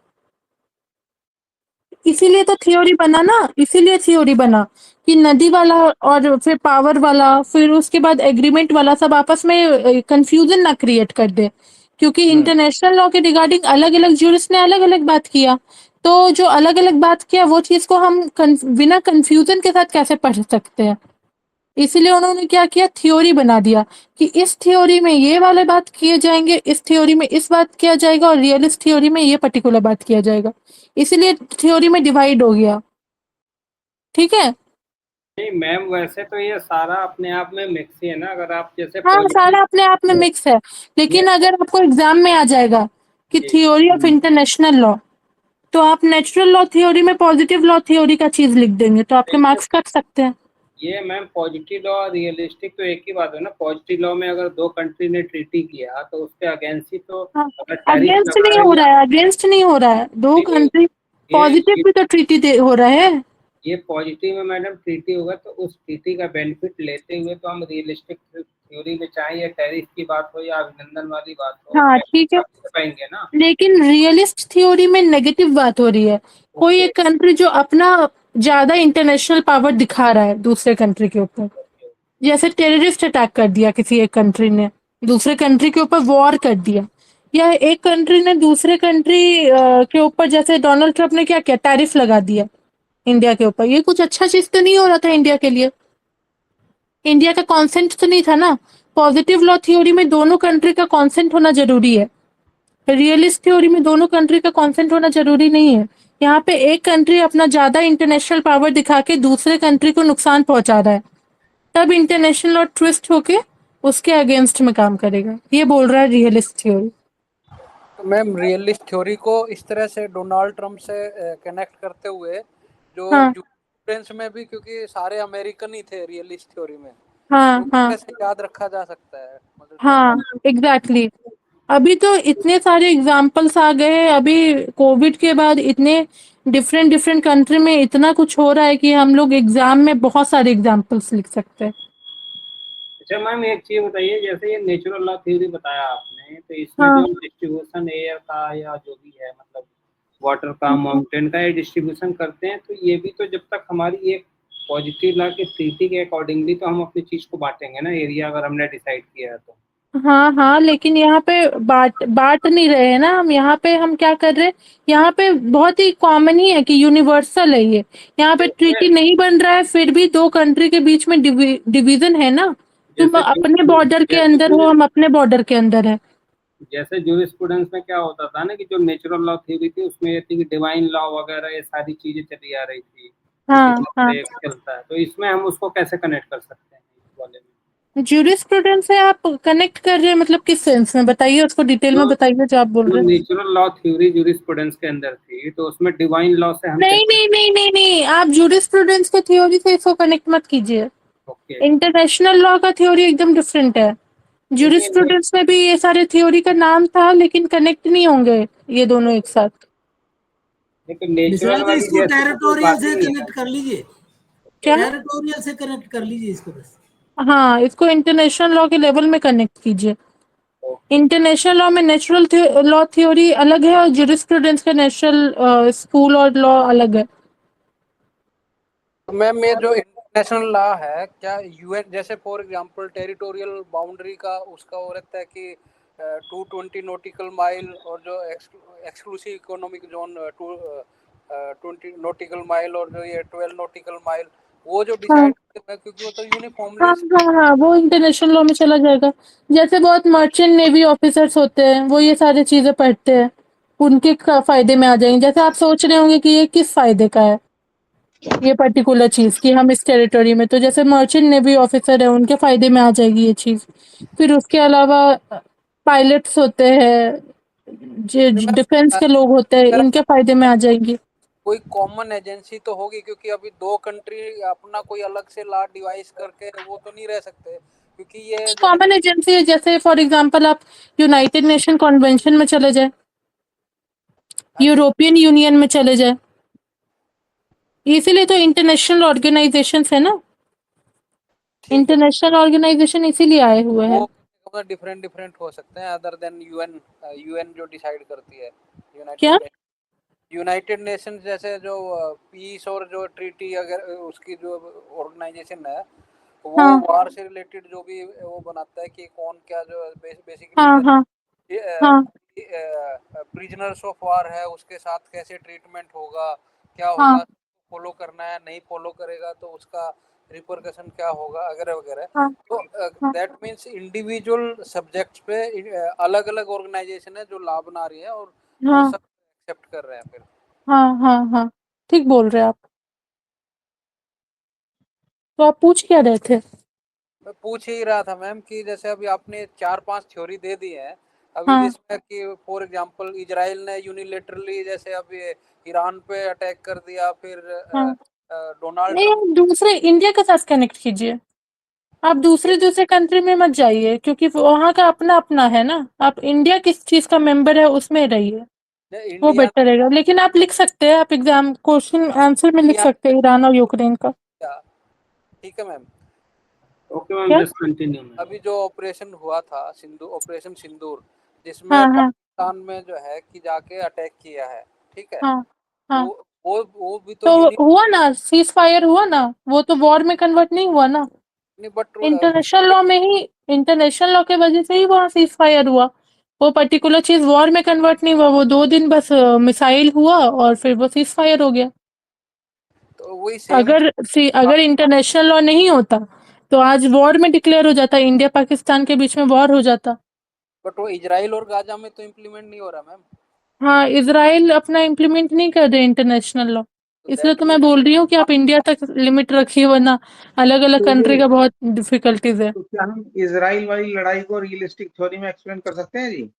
इसीलिए तो थ्योरी बना ना, इसीलिए थ्योरी बना कि नदी वाला और फिर पावर वाला, फिर उसके बाद एग्रीमेंट वाला सब आपस में कंफ्यूजन ना क्रिएट कर दे, क्योंकि इंटरनेशनल लॉ के रिगार्डिंग अलग अलग ज्यूरिस्ट ने अलग अलग बात किया, तो जो अलग अलग बात किया वो चीज को हम बिना कंफ्यूजन के साथ कैसे पढ़ सकते हैं? इसीलिए उन्होंने क्या किया, थ्योरी बना दिया कि इस थ्योरी में ये वाले बात किए जाएंगे, इस थ्योरी में इस बात किया जाएगा, और रियलिस्ट थ्योरी में ये पर्टिकुलर बात किया जाएगा। इसीलिए थ्योरी में डिवाइड हो गया। ठीक है, नहीं मैम, वैसे तो ये सारा अपने आप में मिक्स ही है ना। अगर आप जैसे हाँ पॉजिटिव, सारा अपने आप में मिक्स है, ये लेकिन अगर आपको एग्जाम में आ जाएगा कि जी, थ्योरी ऑफ इंटरनेशनल लॉ, तो आप नेचुरल लॉ थ्योरी में पॉजिटिव लॉ थ्योरी का चीज लिख देंगे, तो आपके देखिए, मार्क्स कट सकते हैं। ये मैम पॉजिटिव लॉ और रियलिस्टिक तो एक ही बात है ना। पॉजिटिव लॉ में अगर दो कंट्री ने ट्रीटी किया तो उसके अगेंस्ट ही तो हाँ, अगर टैरिफ अगेंस्ट लगा नहीं रही हो है। रहा है, अगेंस्ट नहीं हो रहा है, दो नहीं नहीं, कंट्री ये पॉजिटिव ये भी तो ट्रीटी हो रहा है। ये पॉजिटिव में मैडम ट्रीटी होगा तो उस ट्रीटी का बेनिफिट लेते हुए तो हम रियलिस्टिक थ्योरी में, चाहे ये टैरिफ की बात हो या अभिनंदन वाली बात हो, हाँ ठीक है, कर पाएंगे ना। लेकिन रियलिस्ट थ्योरी में नेगेटिव बात हो रही है। कोई ओके एक कंट्री जो अपना ज्यादा इंटरनेशनल पावर दिखा रहा है दूसरे कंट्री के ऊपर, ओके। जैसे टेररिस्ट अटैक कर दिया किसी एक कंट्री ने, दूसरे कंट्री के ऊपर वॉर कर दिया, या एक कंट्री ने दूसरे कंट्री के ऊपर, जैसे डोनाल्ड ट्रम्प ने क्या किया, टैरिफ लगा दिया इंडिया के ऊपर, ये कुछ अच्छा चीज तो नहीं हो रहा था इंडिया के लिए, इंडिया का कॉन्सेंट तो नहीं था ना। पॉजिटिव लॉ थ्योरी में दोनों कंट्री का कॉन्सेंट होना जरूरी है, रियलिस्ट थ्योरी में दोनों कंट्री का कॉन्सेंट होना जरूरी नहीं है। यहाँ पे एक कंट्री अपना ज्यादा इंटरनेशनल पावर दिखा के दूसरे कंट्री को नुकसान पहुंचा रहा है, तब इंटरनेशनल लॉ ट्विस्ट होके उसके अगेंस्ट में काम करेगा, ये बोल रहा है रियलिस्ट थ्योरी। तो मैम रियलिस्ट थ्योरी को इस तरह से डोनाल्ड ट्रम्प से कनेक्ट करते हुए जो हाँ फ्रेंच में भी, क्योंकि सारे अमेरिकन ही थे रियलिस्ट थ्योरी में, तो हाँ इस हाँ तरह से याद रखा जा सकता है, मतलब हाँ एग्जैक्टली। अभी तो इतने सारे एग्जाम्पल्स आ गए हैं, अभी कोविड के बाद इतने डिफरेंट डिफरेंट कंट्री में इतना कुछ हो रहा है कि हम लोग एग्जाम में बहुत सारे एग्जाम्पल्स लिख सकते हैं। अच्छा मैम एक चीज बताइए, जैसे ये नेचुरल लॉ थ्योरी बताया आपने, तो इसमें हाँ जो डिस्ट्रीब्यूशन एयर का या जो भी है, मतलब वाटर का, माउंटेन का, ये डिस्ट्रीब्यूशन करते हैं, तो ये भी तो जब तक हमारी एक पॉजिटिव लॉ की स्थिति के अकॉर्डिंगली तो हम अपनी चीज को बांटेंगे ना, एरिया अगर हमने डिसाइड किया है तो। हाँ हाँ लेकिन यहाँ पे बांट बांट नहीं रहे हैं ना हम, यहाँ पे हम क्या कर रहे हैं, यहाँ पे बहुत ही कॉमन ही है कि यूनिवर्सल है ये। यहाँ पे ट्रीटी नहीं बन रहा है, फिर भी दो कंट्री के बीच में डिवीजन है ना, तुम अपने बॉर्डर के अंदर हो, हम अपने बॉर्डर के अंदर है। जैसे जूरिस्प्रूडेंस में क्या होता था ना कि जो नेचुरल लॉ थ्योरी थी उसमें ये थी कि डिवाइन लॉ वगैरह ये सारी चीजें चली आ रही थी, हाँ इसी हाँ तरह से चलता है, तो इसमें हम उसको कैसे कनेक्ट कर सकते हैं इस वाले में? ज्यूरिस्प्रूडेंस से आप कनेक्ट कर रहे हैं मतलब किस सेंस में, बताइए उसको डिटेल में जो बताइए जो आप बोल जो रहे हैं। नेचुरल लॉ थ्योरी जूरिस्प्रूडेंस के अंदर थी, तो उसमें डिवाइन लॉ से हम नहीं कैसे? नहीं नहीं नहीं नहीं, आप ज्यूरिस्प्रूडेंस के थ्योरी से इसको कनेक्ट मत कीजिए। ओके। इंटरनेशनल लॉ का थ्योरी एकदम डिफरेंट है। नहीं, ज्यूरिस्प्रूडेंस में भी ये सारे थ्योरी का नाम था, लेकिन कनेक्ट नहीं होंगे ये दोनों एक साथ। लेकिन नेचुरल विशाल जी वाली इसको जैसे तो कोई टेरिटोरियल बात ही से नहीं है कनेक्ट कर लीजिए, क्या? टेरिटोरियल से कनेक्ट कर लीजिए इसको बस। हाँ, इसको इंटरनेशनल लॉ के लेवल में कनेक्ट कीजिए। ना। इंटरनेशनल लॉ में नेचुरल लॉ थ्योरी अलग है और ज्यूरिस्प्रूडेंस का नेचुरल स्कूल और लॉ अलग है। तो मैम ये जो इंटरनेशनल लॉ है, क्या यूएन जैसे फॉर एग्जांपल टेरिटोरियल बाउंड्री का उसका वो रहता है कि 220 नॉटिकल माइल, और जो exclusive economic zone 20 nautical mile, और जो ये 12 नॉटिकल माइल, वो जो हाँ डिसाइड करते हैं, क्योंकि वो तो हाँ यूनिफॉर्मली। हाँ हाँ, वो इंटरनेशनल लॉ में चला जाएगा। जैसे बहुत मर्चेंट नेवी ऑफिसर्स होते हैं, वो ये सारी चीजें पढ़ते हैं, उनके फायदे में आ जाएंगे। जैसे आप सोच रहे होंगे कि ये किस फायदे का है, ये पर्टिकुलर चीज कि हम इस टेरिटोरी में, तो जैसे मर्चेंट नेवी ऑफिसर है उनके फायदे में आ जाएगी ये चीज। फिर उसके अलावा पायलट्स होते हैं, जो तो डिफेंस मैम के लोग होते हैं, इनके फायदे में आ जाएंगी। कोई कॉमन एजेंसी तो होगी, क्योंकि अभी दो कंट्री अपना कोई अलग से लॉ डिवाइस करके वो तो नहीं रह सकते, क्योंकि ये जो है। कॉमन एजेंसी है, जैसे फॉर एग्जांपल आप यूनाइटेड नेशन कन्वेंशन में चले जाए, हाँ जी, यूरोपियन यूनियन में चले जाए, इसीलिए तो इंटरनेशनल ऑर्गेनाइजेशन है ना, ठीक है। इंटरनेशनल ऑर्गेनाइजेशन इसीलिए आए हुए हैं। वो डिफरेंट डिफरेंट हो सकते हैं अदर देन यूएन। यूएन जो डिसाइड करती है, क्या? यूनाइटेड नेशंस जैसे जो पीस और जो ट्रीटी अगर उसकी जो ऑर्गेनाइजेशन है, वो हाँ वार से रिलेटेड जो भी वो बनाता है कि कौन क्या, जो बेसिकली हाँ हाँ हाँ प्रिजनर्स ऑफ वार है उसके साथ कैसे ट्रीटमेंट होगा, क्या हाँ होगा, फॉलो करना है, नहीं फॉलो करेगा तो उसका रिपरकशन क्या होगा, वगैरह वगैरह। हाँ तो हाँ दैट मीन्स इंडिविजुअल सब्जेक्ट्स पे अलग अलग ऑर्गेनाइजेशन है जो लॉ बना रही है, और वो हाँ सब एक्सेप्ट कर रहे हैं फिर। हाँ हाँ हाँ, ठीक बोल रहे हैं आप। तो आप पूछ क्या रहे थे? मैं पूछ ही रहा था मैम कि जैसे अभी आपने 4-5 थ्योरी दे दी है अभी हाँ जिसमें कि फॉर एग्जांपल इजराइल ने यूनिलेटरली जैसे अब ये ईरान पे अटैक कर दिया, फिर हाँ, डोनाल्ड नहीं ट्रम्प। आप दूसरे इंडिया के साथ कनेक्ट कीजिए। आप दूसरे दूसरे कंट्री में मत जाइए, क्योंकि वहाँ का अपना अपना है ना। आप इंडिया किस चीज का मेंबर है उसमें रहिए, वो इंडिया बेटर रहेगा। लेकिन आप लिख सकते हैं, आप एग्जाम क्वेश्चन आंसर में लिख इंडिया सकते हैं ईरान और यूक्रेन का। ठीक है मैम। ओके मैम, क्या? Just continue ma'am. अभी जो ऑपरेशन हुआ था ऑपरेशन सिंदूर, जिसमें हाँ हाँ पाकिस्तान में जो है कि जाके अटैक किया है, ठीक है, हाँ तो हाँ, वो भी तो तो हुआ ना, सीज फायर हुआ ना, वो तो वॉर में कन्वर्ट नहीं हुआ ना। बट इंटरनेशनल लॉ में ही, इंटरनेशनल लॉ के वजह से ही वहाँ सीज फायर हुआ। वो पर्टिकुलर चीज वॉर में कन्वर्ट नहीं हुआ, वो 2 दिन बस मिसाइल हुआ और फिर वो सीज फायर हो गया। तो वही सेम। अगर इंटरनेशनल लॉ नहीं होता तो आज वॉर में डिक्लेयर हो जाता, इंडिया पाकिस्तान के बीच में वॉर हो जाता। बट वो इजराइल और गाजा में तो इम्प्लीमेंट नहीं हो रहा मैम। हाँ, इज़राइल अपना इम्प्लीमेंट नहीं कर रहे इंटरनेशनल लॉ, इसलिए दैट तो मैं मीन्स बोल रही हूँ कि आप इंडिया तक लिमिट रखिए, वरना अलग-अलग तो कंट्री ये का बहुत डिफिकल्टीज है। तो क्या हम इजराइल वाली लड़ाई को रियलिस्टिक थ्योरी में एक्सप्लेन कर सकते हैं जी?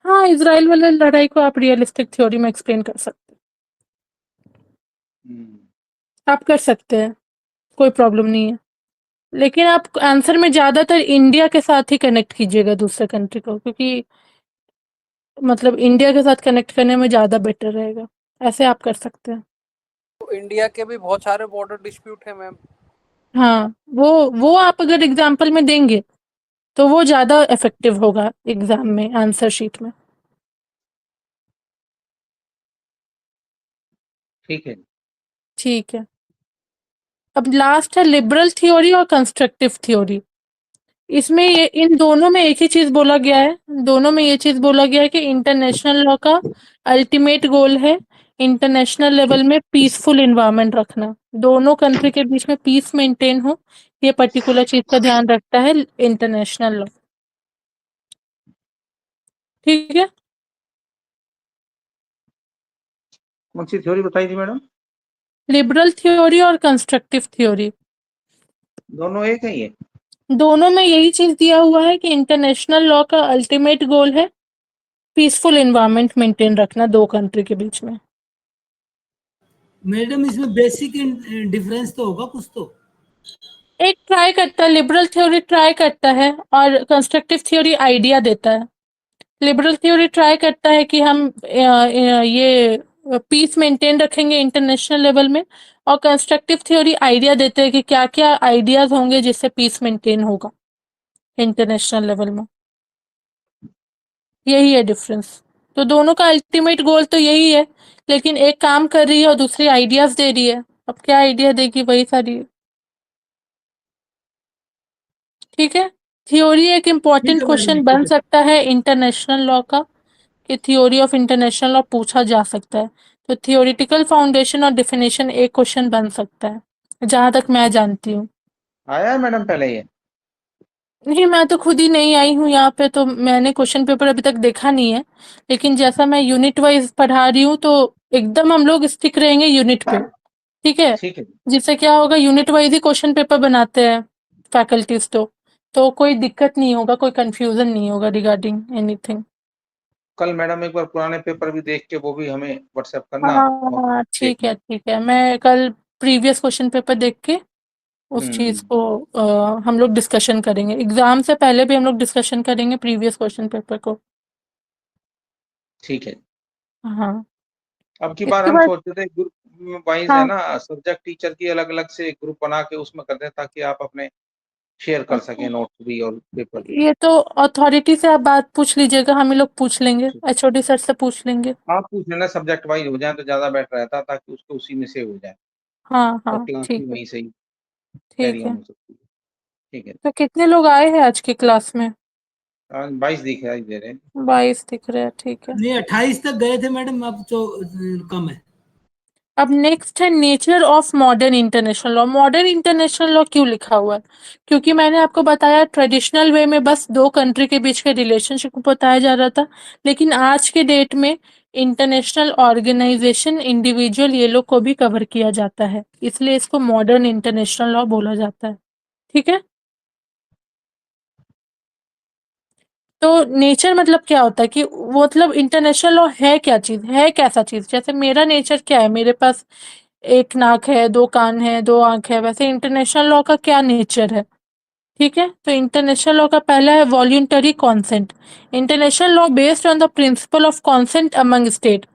हाँ, इज़राइल वाली लड़ाई को आप रियलिस्टिक थ्योरी में एक्सप्लेन कर सकते हम्म, हैं। आप कर सकते हैं, कोई प्रॉब्लम नहीं है। लेकिन आप आंसर में ज़्यादातर इंडिया के साथ ही कनेक्ट कीजिएगा दूसरे कंट्री को, क्योंकि मतलब इंडिया के साथ कनेक्ट करने में ज़्यादा बेटर रहेगा। ऐसे आप कर सकते हैं। तो इंडिया के भी बहुत सारे बॉर्डर डिस्प्यूट है मैम। हाँ, वो आप अगर एग्ज़ाम्पल में देंगे, तो वो ज़्यादा इफ़ेक्टिव होगा एग्ज़ाम में, आंसर शीट में। ठीक है। ठीक है। अब लास्ट है लिबरल थ्योरी और कंस्ट्रक्टिव थ्योरी। इसमें ये इन दोनों में एक ही चीज़ बोला गया है, दोनों में ये चीज़ बोला गया है कि इंटरनेशनल लॉ का अल्टीमेट गोल है इंटरनेशनल लेवल में पीसफुल एनवायरनमेंट रखना। दोनों कंट्री के बीच में पीस मेंटेन हो, ये पर्टिकुलर चीज़ का ध्यान रखता है इंटरनेशनल लॉ। ठीक है? कौन सी थ्योरी बताई थी मैडम? लिबरल थ्योरी और कंस्ट्रक्टिव थ्योरी, दोनों एक है ये? दोनों में यही चीज़ दिया हुआ है कि इंटरनेशनल लॉ का अल्टीमेट गोल है पीसफुल एनवायरनमेंट मेंटेन रखना दो कंट्री के बीच में। मैडम इसमें बेसिक डिफरेंस तो होगा कुछ तो। एक ट्राई करता है, लिबरल थ्योरी ट्राई करता है और कंस्ट्रक्टिव थ्योरी आइडिया देता है। लिबरल थ्योरी ट्राई करता है कि हम ये पीस मेंटेन रखेंगे इंटरनेशनल लेवल में, और कंस्ट्रक्टिव थ्योरी आइडिया देते हैं कि क्या-क्या आइडियाज़ होंगे जिससे पीस मेंटेन होगा इंटरनेशनल लेवल में। यही है डिफरेंस। तो दोनों का अल्टीमेट गोल तो यही है, लेकिन एक काम कर रही है और दूसरी आइडियाज़ दे रही है। अब क्या आइडिया देगी वही सारी। ठीक है? थ्योरी एक ठीक इम्पोर्टेंट है मैडम, क्वेश्चन ठीक बन है। सकता है इंटरनेशनल लॉ का, कि थ्योरी ऑफ इंटरनेशनल लॉ पूछा जा सकता है। तो थ्योरेटिकल फाउंडेशन और डेफिनेशन एक क्वेश्चन बन सकता है, जहाँ तक मैं जानती हूँ। आया है मैडम पहले ये? नहीं, मैं तो खुद ही नहीं आई हूँ यहाँ पे, तो मैंने क्वेश्चन पेपर अभी तक देखा नहीं है। लेकिन जैसा मैं यूनिट वाइज़ पढ़ा रही हूँ, तो एकदम हम लोग स्टिक रहेंगे यूनिट पे, ठीक है? ठीक है। जिससे क्या होगा, यूनिट वाइज़ ही क्वेश्चन पेपर बनाते हैं फैकल्टीज़ तो कोई दिक्कत नहीं होगा, कोई कन्फ्यूज़न नहीं होगा रिगार्डिंग एनीथिंग। कल मैडम एक बार पुराने पेपर भी देख के वो भी हमें व्हाट्सएप करना और हाँ, देख लें। ठीक है। मैं कल प्रीवियस क्वेश्चन पेपर देख के उस चीज़ हम्म, को हम लोग डिस्कशन करेंगे। एग्ज़ाम से पहले भी हम लोग डिस्कशन करेंगे प्रीवियस क्वेश्चन पेपर को। ठीक है। हाँ, अब की बार इसके हम बाद सोच रहे थे ग्रुप वाइज है हाँ, ना, सब्जेक्ट टीचर की अलग अलग से ग्रुप बना के उसमें कर दें ताकि आप अपने शेयर कर सकें नोट्स भी और पेपर भी। ये तो अथॉरिटी से आप बात पूछ लीजिएगा, हम ही लोग पूछ लेंगे, एचओडी सर से पूछ लेंगे। आप पूछ लेना, सब्जेक्ट वाइज हो जाए तो ज्यादा बेटर रहता ताकि उसको उसी में से हो जाए और हाँ, क्लास ठीक भी है, वहीं से ही कैरी ठीक ऑन है। हो सकती है। ठीक है। तो कितने लोग आए हैं आज की क्लास में? आज 22 दिखाई दे रहे हैं। 22 दिख रहे हैं, ठीक है। नहीं 28 तक गए थे मैडम, अब तो कम है। अब नेक्स्ट है nature of modern international law. Modern international law क्यों लिखा हुआ है? क्योंकि मैंने आपको बताया ट्रेडिशनल वे में बस दो कंट्री के बीच के रिलेशनशिप को बताया जा रहा था, लेकिन आज के डेट में इंटरनेशनल ऑर्गेनाइजेशन, इंडिविजुअल, ये लोग को भी कवर किया जाता है, इसलिए इसको मॉडर्न इंटरनेशनल लॉ बोला जाता है। ठीक है? तो नेचर मतलब क्या होता है, कि वो मतलब इंटरनेशनल लॉ है क्या चीज़, है कैसा चीज़? जैसे मेरा नेचर क्या है, मेरे पास एक नाक है, दो कान है, दो आँख है, वैसे इंटरनेशनल लॉ का क्या नेचर है? ठीक है? तो इंटरनेशनल लॉ का पहला है voluntary consent. International law based on the principle of consent among state.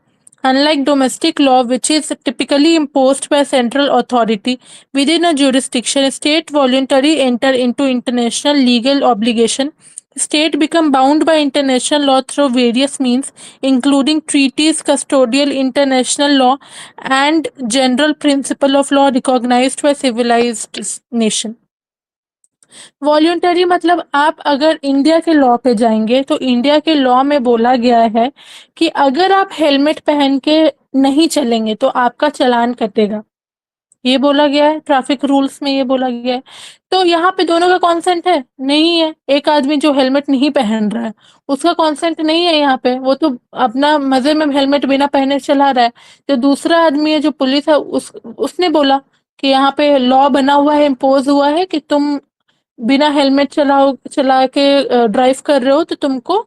Unlike domestic law, which is typically imposed by central authority within a jurisdiction, state voluntarily enter into international legal obligation. State become bound by international law through various means, including treaties, custodial international law, and general principle of law recognized by civilized nation. Voluntary मतलब आप अगर इंडिया के लॉ पे जाएंगे, तो इंडिया के लॉ में बोला गया है कि अगर आप हेलमेट पहन के नहीं चलेंगे तो आपका चालान कटेगा। ये बोला गया है, ट्रैफिक रूल्स में ये बोला गया है। तो यहाँ पे दोनों का कॉन्सेंट है? नहीं है। एक आदमी जो हेलमेट नहीं पहन रहा है, उसका कॉन्सेंट नहीं है यहाँ पे, वो तो अपना मज़े में हेलमेट बिना पहने चला रहा है। जो दूसरा आदमी है, जो पुलिस है, उसने बोला कि यहाँ पे लॉ बना हुआ है, इम्पोज़ हुआ है कि तुम बिना हेलमेट चला के ड्राइव कर रहे हो तो तुमको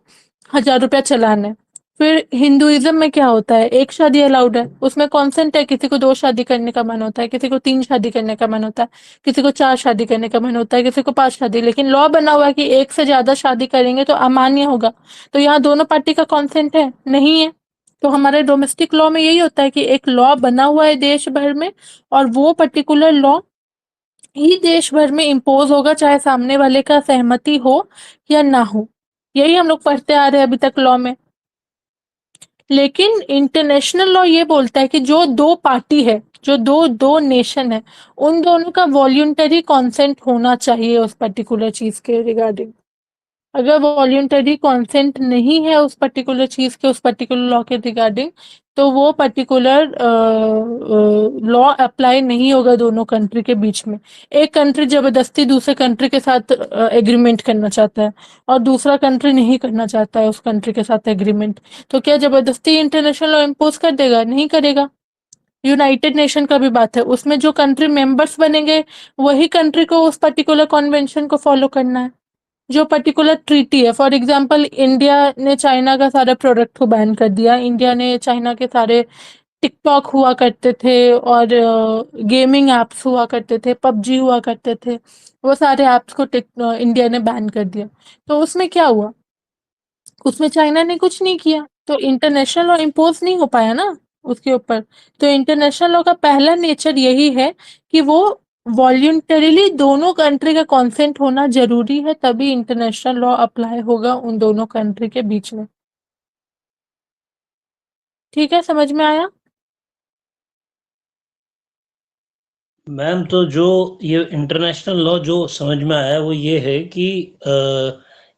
1000 रुपया चालान है। फिर हिंदुइज्म में क्या होता है, एक शादी अलाउड है, उसमें कॉन्सेंट है। किसी को 2 शादी करने का मन होता है, किसी को 3 शादी करने का मन होता है, किसी को 4 शादी करने का मन होता है, किसी को 5 शादी। लेकिन लॉ बना हुआ है कि एक से ज़्यादा शादी करेंगे तो अमान्य होगा। तो यहाँ दोनों पार्टी का कॉन्सेंट है? नहीं है। तो हमारे डोमेस्टिक लॉ में यही होता है कि एक लॉ बना हुआ है देश भर में, और वो पर्टिकुलर लॉ ही देश भर में इम्पोज होगा, चाहे सामने वाले का सहमति हो या ना हो। यही हम लोग पढ़ते आ रहे हैं अभी तक लॉ में। लेकिन इंटरनेशनल लॉ ये बोलता है कि जो 2 पार्टी है, जो 2 नेशन है, उन दोनों का वॉल्यूंटरी कॉन्सेंट होना चाहिए उस पर्टिकुलर चीज़ के रिगार्डिंग। अगर वॉल्यूंटरी कॉन्सेंट नहीं है उस पर्टिकुलर चीज़ के, उस पर्टिकुलर लॉ के रिगार्डिंग, तो वो पर्टिकुलर लॉ अप्लाई नहीं होगा दोनों कंट्री के बीच में। एक कंट्री ज़बरदस्ती दूसरे कंट्री के साथ एग्रीमेंट करना चाहता है, और दूसरा कंट्री नहीं करना चाहता है उस कंट्री के साथ एग्रीमेंट, तो क्या ज़बरदस्ती इंटरनेशनल लॉ इम्पोज कर देगा? नहीं करेगा। यूनाइटेड नेशन का भी बात है, उसमें जो कंट्री मेंबर्स बनेंगे, वही कंट्री को उस पर्टिकुलर कन्वेंशन को फॉलो करना है। जो पर्टिकुलर ट्रीटी है, फॉर एग्जांपल इंडिया ने चाइना का सारा प्रोडक्ट को बैन कर दिया। इंडिया ने चाइना के सारे टिकटॉक हुआ करते थे, और गेमिंग ऐप्स हुआ करते थे, पबजी हुआ करते थे, वो सारे ऐप्स को इंडिया ने बैन कर दिया। तो उसमें क्या हुआ? उसमें चाइना ने कुछ नहीं किया, तो इंटरनेशनल लॉ इम्पोज नहीं हो पाया ना उसके ऊपर। तो इंटरनेशनल लॉ का पहला नेचर यही है कि वो वॉल्यूंटरीली दोनों कंट्री का कॉन्सेंट होना ज़रूरी है, तभी इंटरनेशनल लॉ अप्लाई होगा उन दोनों कंट्री के बीच में। ठीक है, समझ में आया? मैम, तो जो ये इंटरनेशनल लॉ जो समझ में आया वो ये है कि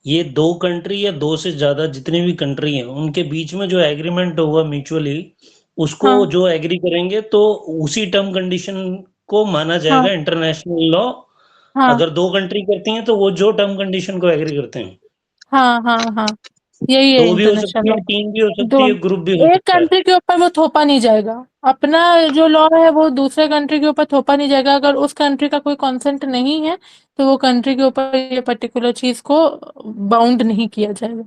ये 2 कंट्री या 2 से ज़्यादा जितनी भी कंट्री हैं, उनके बीच में जो एग्रीमेंट होगा म्यूचुअली, उसको हाँ, जो एग्री करेंगे तो उसी टर्म कंडीशन को माना जाएगा हाँ, इंटरनेशनल लॉ। हाँ, अगर 2 कंट्री करती हैं तो वो जो टर्म कंडीशन को एग्री करते हैं। हाँ, हाँ, हाँ, यही है 2 भी हो इंटरनेशनल सकती लॉ। है, 3 भी हो दो सकती है, ग्रुप भी हो एक सकता है। कंट्री के ऊपर वो थोपा नहीं जाएगा। अपना जो लॉ है वो दूसरे कंट्री के ऊपर थोपा नहीं जाएगा। अगर उस कंट्री का कोई कंसेंट नहीं है, तो वो कंट्री के ऊपर ये पर्टिकुलर चीज़ को बाउंड नहीं किया जाएगा।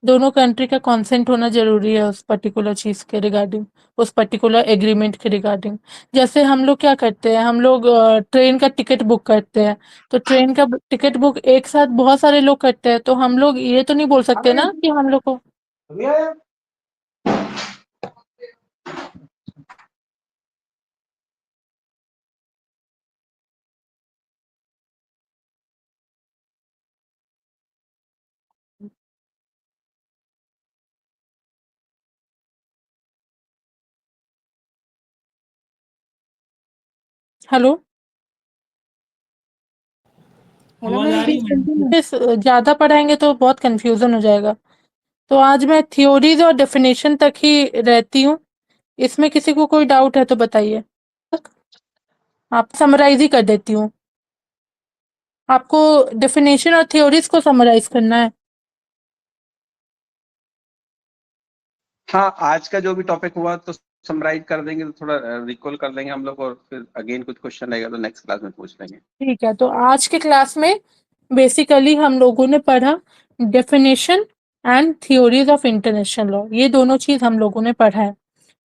दोनों कंट्री का कंसेंट होना ज़रूरी है उस पर्टिकुलर चीज़ के रिगार्डिंग, उस पर्टिकुलर एग्रीमेंट के रिगार्डिंग। जैसे हम लोग क्या करते हैं, हम लोग ट्रेन का टिकट बुक करते हैं, तो ट्रेन का टिकट बुक एक साथ बहुत सारे लोग करते हैं, तो हम लोग ये तो नहीं बोल सकते ना कि हम लोग को। हेलो? हेलो आवाज मैम, आ रही प्लीज है मैडम? कंटिन्यू। इस ज़्यादा पढ़ाएँगे तो बहुत कन्फ्यूज़न हो जाएगा। तो आज मैं थ्योरीज़ और डेफ़िनेशन तक ही रहती हूँ। इसमें किसी को कोई डाउट है तो बताइए। आप समराइज़ ही कर देती हूँ। आपको डेफ़िनेशन और थ्योरीज़ को समराइज़ करना है। हाँ, आज का जो भी टॉपिक हुआ तो समराइज कर देंगे, तो थोड़ा रिकॉल कर लेंगे हम लोग, और फिर अगेन कुछ क्वेश्चन रहेगा तो नेक्स्ट क्लास में पूछ लेंगे। ठीक है, तो आज के क्लास में बेसिकली हम लोगों ने पढ़ा definition and theories of international law. ये दोनों चीज़ हम लोगों ने पढ़ा है।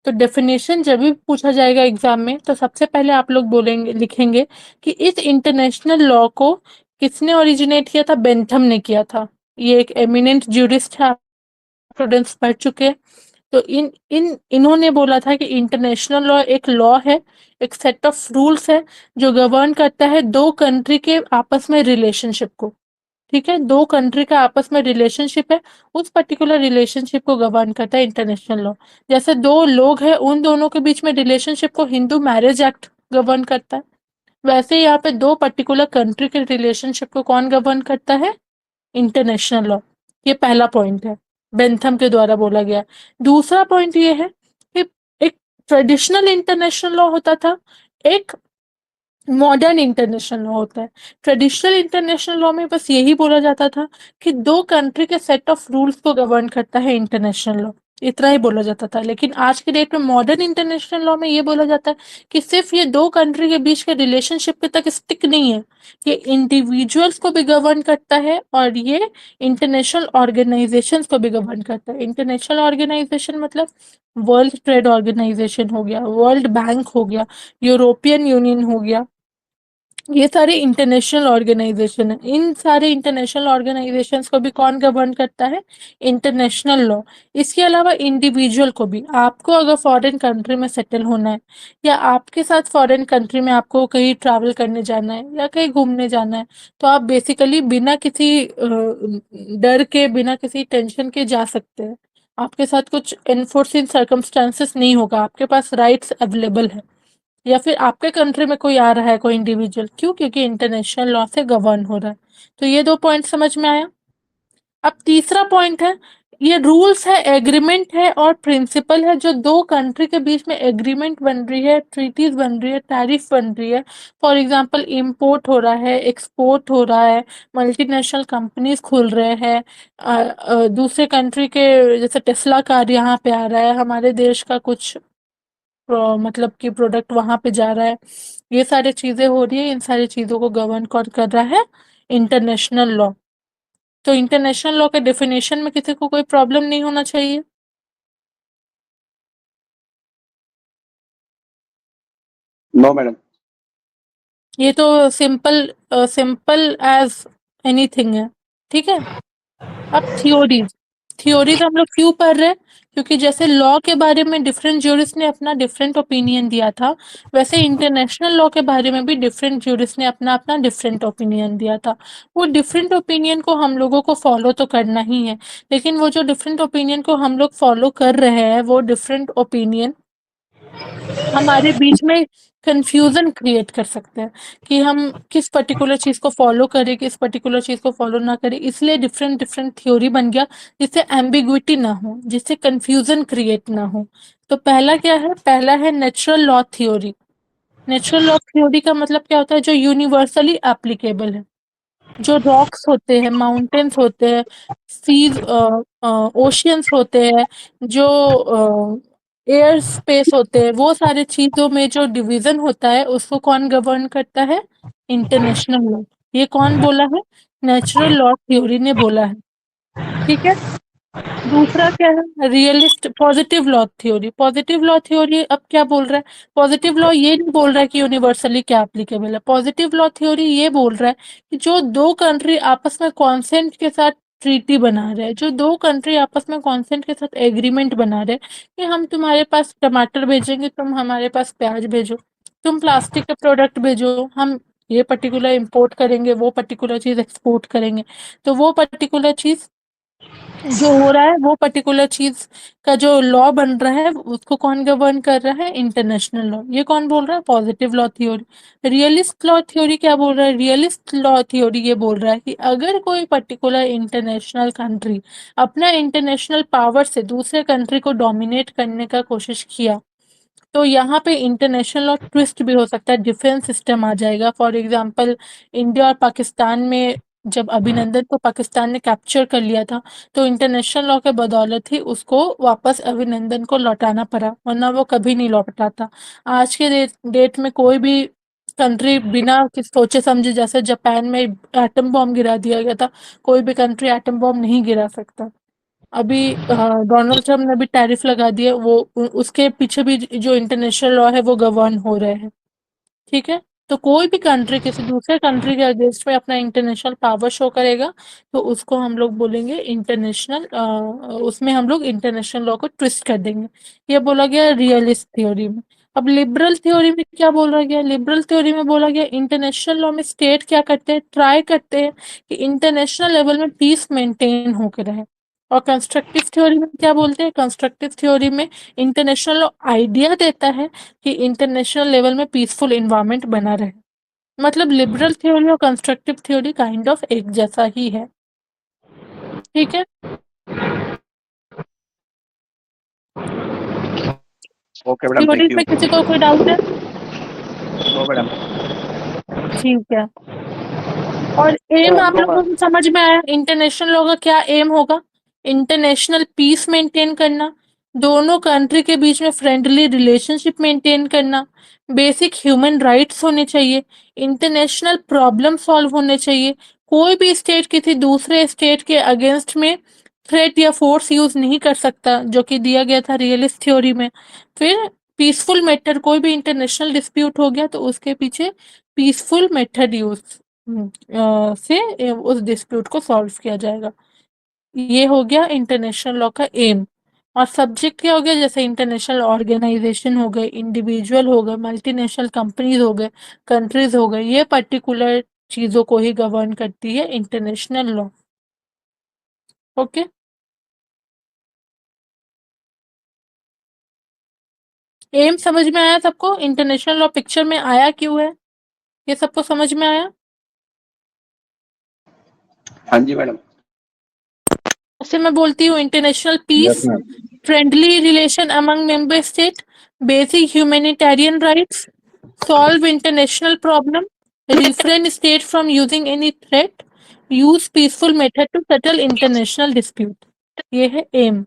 तो डेफिनेशन जब भी पूछा जाएगा एग्जाम में, तो सबसे पहले आप लोग बोलेंगे, लिखेंगे कि इस इंटरनेशनल लॉ को किसने ओरिजिनेट किया था? बेंथम ने किया था। ये एक एमिनेंट ज्यूरिस्ट है, स्टूडेंट्स पढ़ चुके हैं। तो इन्होंने बोला था कि इंटरनेशनल लॉ एक लॉ है, एक सेट ऑफ रूल्स है जो गवर्न करता है 2 कंट्री के आपस में रिलेशनशिप को। ठीक है, 2 कंट्री का आपस में रिलेशनशिप है, उस पर्टिकुलर रिलेशनशिप को गवर्न करता है इंटरनेशनल लॉ। जैसे 2 लोग हैं, उन दोनों के बीच में रिलेशनशिप को हिंदू मैरिज एक्ट गवर्न करता है, वैसे ही यहाँ पे 2 पर्टिकुलर कंट्री के रिलेशनशिप को कौन गवर्न करता है? International law. ये पहला पॉइंट है, बेंथम के द्वारा बोला गया। दूसरा पॉइंट ये है कि एक ट्रेडिशनल इंटरनेशनल लॉ होता था, एक मॉडर्न इंटरनेशनल लॉ होता है। ट्रेडिशनल इंटरनेशनल लॉ में बस यही बोला जाता था कि 2 कंट्री के सेट ऑफ रूल्स को गवर्न करता है इंटरनेशनल लॉ, इतना ही बोला जाता था। लेकिन आज के डेट में मॉडर्न इंटरनेशनल लॉ में ये बोला जाता है कि सिर्फ ये 2 कंट्री के बीच के रिलेशनशिप पे तक स्टिक नहीं है, ये इंडिविजुअल्स को भी गवर्न करता है और ये इंटरनेशनल ऑर्गेनाइजेशंस को भी गवर्न करता है। इंटरनेशनल ऑर्गेनाइजेशन मतलब वर्ल्ड ट्रेड ऑर्गेनाइजेशन हो गया, वर्ल्ड बैंक हो गया, यूरोपियन यूनियन हो गया, ये सारे इंटरनेशनल ऑर्गेनाइजेशन है। इन सारे इंटरनेशनल ऑर्गेनाइजेशंस को भी कौन गवर्न करता है? International law. इसके अलावा इंडिविजुअल को भी, आपको अगर फॉरेन कंट्री में सेटल होना है या आपके साथ फॉरेन कंट्री में आपको कहीं ट्रैवल करने जाना है या कहीं घूमने जाना है, तो आप बेसिकली बिना किसी डर के, बिना किसी टेंशन के जा सकते हैं। आपके साथ कुछ एनफोर्सिंग सर्कमस्टांसेस नहीं होगा, आपके पास राइट्स अवेलेबल है। या फिर आपके कंट्री में कोई आ रहा है, कोई इंडिविजुअल, क्यों? क्योंकि इंटरनेशनल लॉ से गवर्न हो रहा है। तो ये 2 पॉइंट समझ में आया। अब तीसरा पॉइंट है, ये रूल्स है, एग्रीमेंट है और प्रिंसिपल है, जो 2 कंट्री के बीच में एग्रीमेंट बन रही है, ट्रीटीज बन रही है, टैरिफ बन रही है। फॉर एग्जांपल इम्पोर्ट हो रहा है, एक्सपोर्ट हो रहा है, मल्टीनेशनल कंपनीज खुल रहे हैं, दूसरे कंट्री के जैसे टेस्ला कार यहाँ पे आ रहा है, हमारे देश का कुछ मतलब कि प्रोडक्ट वहां पे जा रहा है। ये सारी चीजें हो रही है, इन सारी चीजों को गवर्न कौन कर रहा है? International law. तो इंटरनेशनल लॉ के डेफिनेशन में किसी को कोई प्रॉब्लम नहीं होना चाहिए। No madam. ये तो सिंपल एज एनीथिंग है, ठीक है। अब थ्योरीज हम लोग क्यों पढ़ रहे हैं? क्योंकि जैसे लॉ के बारे में डिफरेंट ज्यूरिस्ट ने अपना डिफरेंट ओपिनियन दिया था, वैसे इंटरनेशनल लॉ के बारे में भी डिफरेंट ज्यूरिस्ट ने अपना अपना डिफरेंट ओपिनियन दिया था। वो डिफरेंट ओपिनियन को हम लोगों को फॉलो तो करना ही है, लेकिन वो जो डिफरेंट ओपिनियन को हम लोग फॉलो कर रहे हैं, वो डिफरेंट ओपिनियन हमारे बीच में कंफ्यूजन क्रिएट कर सकते हैं कि हम किस पर्टिकुलर चीज को फॉलो करें, किस पर्टिकुलर चीज को फॉलो ना करें। इसलिए डिफरेंट डिफरेंट थ्योरी बन गया, जिससे एम्बिग्विटी ना हो, जिससे कंफ्यूजन क्रिएट ना हो। तो पहला क्या है? पहला है natural law theory. Natural law theory का मतलब क्या होता है? जो यूनिवर्सली एप्लीकेबल है। जो रॉक्स होते हैं, माउंटेन्स होते हैं, सीज, ओशियंस होते हैं, जो एयर स्पेस होते हैं, वो सारी चीजों में जो डिवीजन होता है, उसको कौन गवर्न करता है? International law. ये कौन बोला है? नेचुरल लॉ थ्योरी ने बोला है, ठीक है। दूसरा क्या है? Realist positive law theory. Positive law theory अब क्या बोल रहा है? पॉजिटिव लॉ ये नहीं बोल रहा है कि यूनिवर्सली क्या एप्लीकेबल है। पॉजिटिव लॉ थ्योरी ये बोल रहा है कि जो 2 कंट्री आपस में कॉन्सेंट के साथ ट्रीटी बना रहे हैं, जो 2 कंट्री आपस में कॉन्सेंट के साथ एग्रीमेंट बना रहे हैं कि हम तुम्हारे पास टमाटर भेजेंगे, तुम हमारे पास प्याज भेजो, तुम प्लास्टिक के प्रोडक्ट भेजो, हम ये पर्टिकुलर इंपोर्ट करेंगे, वो पर्टिकुलर चीज एक्सपोर्ट करेंगे। तो वो पर्टिकुलर चीज जो हो रहा है, वो पर्टिकुलर चीज का जो लॉ बन रहा है, उसको कौन गवर्न कर रहा है? International law. ये कौन बोल रहा है? Positive law theory. Realist law theory क्या बोल रहा है? रियलिस्ट लॉ थ्योरी ये बोल रहा है कि अगर कोई पर्टिकुलर इंटरनेशनल कंट्री अपना इंटरनेशनल पावर से दूसरे कंट्री को डोमिनेट करने का कोशिश किया, तो यहाँ पे इंटरनेशनल लॉ ट्विस्ट भी हो सकता है, डिफेंस सिस्टम आ जाएगा। फॉर एग्जांपल इंडिया और पाकिस्तान में जब अभिनंदन को पाकिस्तान ने कैप्चर कर लिया था, तो इंटरनेशनल लॉ के बदौलत ही उसको वापस अभिनंदन को लौटाना पड़ा, वरना वो कभी नहीं लौटा था। आज के डेट में कोई भी कंट्री बिना किसी सोचे समझे, जैसे जापान में एटम बॉम्ब गिरा दिया गया था, कोई भी कंट्री एटम बॉम्ब नहीं गिरा सकता। अभी डोनाल्ड ट्रम्प ने भी टैरिफ लगा दिए, वो उसके पीछे भी जो इंटरनेशनल लॉ है वो गवर्न हो रहे हैं, ठीक है। तो कोई भी कंट्री किसी दूसरे कंट्री के अगेंस्ट में अपना इंटरनेशनल पावर शो करेगा, तो उसको हम लोग बोलेंगे इंटरनेशनल, उसमें हम लोग इंटरनेशनल लॉ को ट्विस्ट कर देंगे। ये बोला गया रियलिस्ट थ्योरी में। अब लिबरल थ्योरी में क्या बोला गया? लिबरल थ्योरी में बोला गया इंटरनेशनल लॉ में स्टेट क्या करते हैं? ट्राई करते हैं कि इंटरनेशनल लेवल में पीस मेंटेन होकर रहे। और कंस्ट्रक्टिव थ्योरी में क्या बोलते हैं? कंस्ट्रक्टिव थ्योरी में इंटरनेशनल लॉ आइडिया देता है कि इंटरनेशनल लेवल में पीसफुल इन्वायरमेंट बना रहे। मतलब लिबरल थ्योरी और कंस्ट्रक्टिव थ्योरी काइंड ऑफ एक जैसा ही है, ठीक है। Okay madam, thank theories you. में किसी को कोई डाउट है? No madam. ठीक है। और एम आप लोगों को समझ में आया, इंटरनेशनल लॉ का क्या एम होगा? इंटरनेशनल पीस मेंटेन करना, दोनों कंट्री के बीच में फ्रेंडली रिलेशनशिप मेंटेन करना, बेसिक ह्यूमन राइट्स होने चाहिए, इंटरनेशनल प्रॉब्लम सॉल्व होने चाहिए, कोई भी स्टेट किसी दूसरे स्टेट के अगेंस्ट में थ्रेट या फोर्स यूज नहीं कर सकता, जो कि दिया गया था रियलिस्ट थ्योरी में। फिर पीसफुल मेथड, कोई भी इंटरनेशनल डिस्प्यूट हो गया तो उसके पीछे पीसफुल मेथड यूज से उस डिस्प्यूट को सॉल्व किया जाएगा। ये हो गया इंटरनेशनल लॉ का एम। और सब्जेक्ट क्या हो गया? जैसे इंटरनेशनल ऑर्गेनाइजेशन हो गए, इंडिविजुअल हो गए, मल्टीनेशनल कंपनीज हो गए, कंट्रीज हो गए, ये पर्टिकुलर चीजों को ही गवर्न करती है इंटरनेशनल लॉ। ओके, एम समझ में आया सबको? इंटरनेशनल लॉ पिक्चर में आया क्यों है, ये सबको समझ में आया? हाँ जी मैडम। ऐसे मैं बोलती हूँ, international peace, friendly relation among member state, basic humanitarian rights, solve international problem, refrain state from using any threat, use peaceful method to settle international dispute. ये है एम।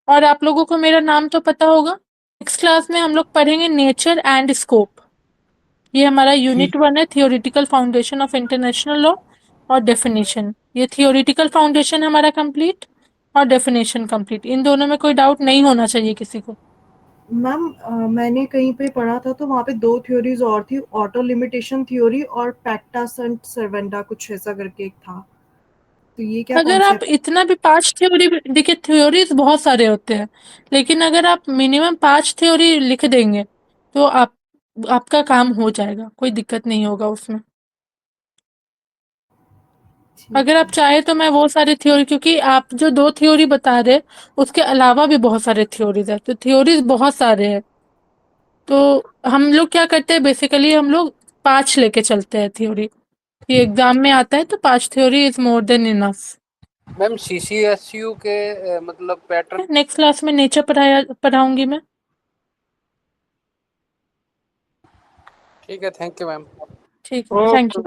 और आप लोगों को मेरा नाम तो पता होगा। नेक्स्ट क्लास में हम लोग पढ़ेंगे नेचर एंड स्कोप। ये हमारा यूनिट 1 है, theoretical foundation of international law और डेफिनेशन। ये थियोरिटिकल फाउंडेशन हमारा कंप्लीट और डेफिनेशन कंप्लीट। इन दोनों में कोई डाउट नहीं होना चाहिए किसी को। मैम मैंने कहीं पे पढ़ा था तो वहाँ पे 2 थ्योरीज और थी, ऑटो लिमिटेशन थ्योरी और पैक्टा संट सर्वेंटा कुछ ऐसा करके एक था, तो ये क्या अगर आप कॉन्सेप्ट? इतना भी 5 थ्योरी, देखिए थ्योरीज बहुत सारे होते हैं, लेकिन अगर आप मिनिमम 5 थ्योरी लिख देंगे तो आपका काम हो जाएगा, कोई दिक्कत नहीं होगा उसमें। अगर आप चाहे तो मैं वो सारे थ्योरी, क्योंकि आप जो 2 थ्योरी बता रहे उसके अलावा भी बहुत सारे थ्योरीज है, तो थ्योरीज बहुत सारे हैं। तो हम लोग क्या करते हैं, बेसिकली हम लोग 5 लेके चलते हैं थ्योरी। ये एग्जाम में आता है तो 5 theory is more than enough. Ma'am CCSU के मतलब पैटर्न। नेक्स्ट क्लास में नेचर पढ़ाऊंगी मैं। ठीक है, थैंक यू मैम। ठीक है, थैंक यू।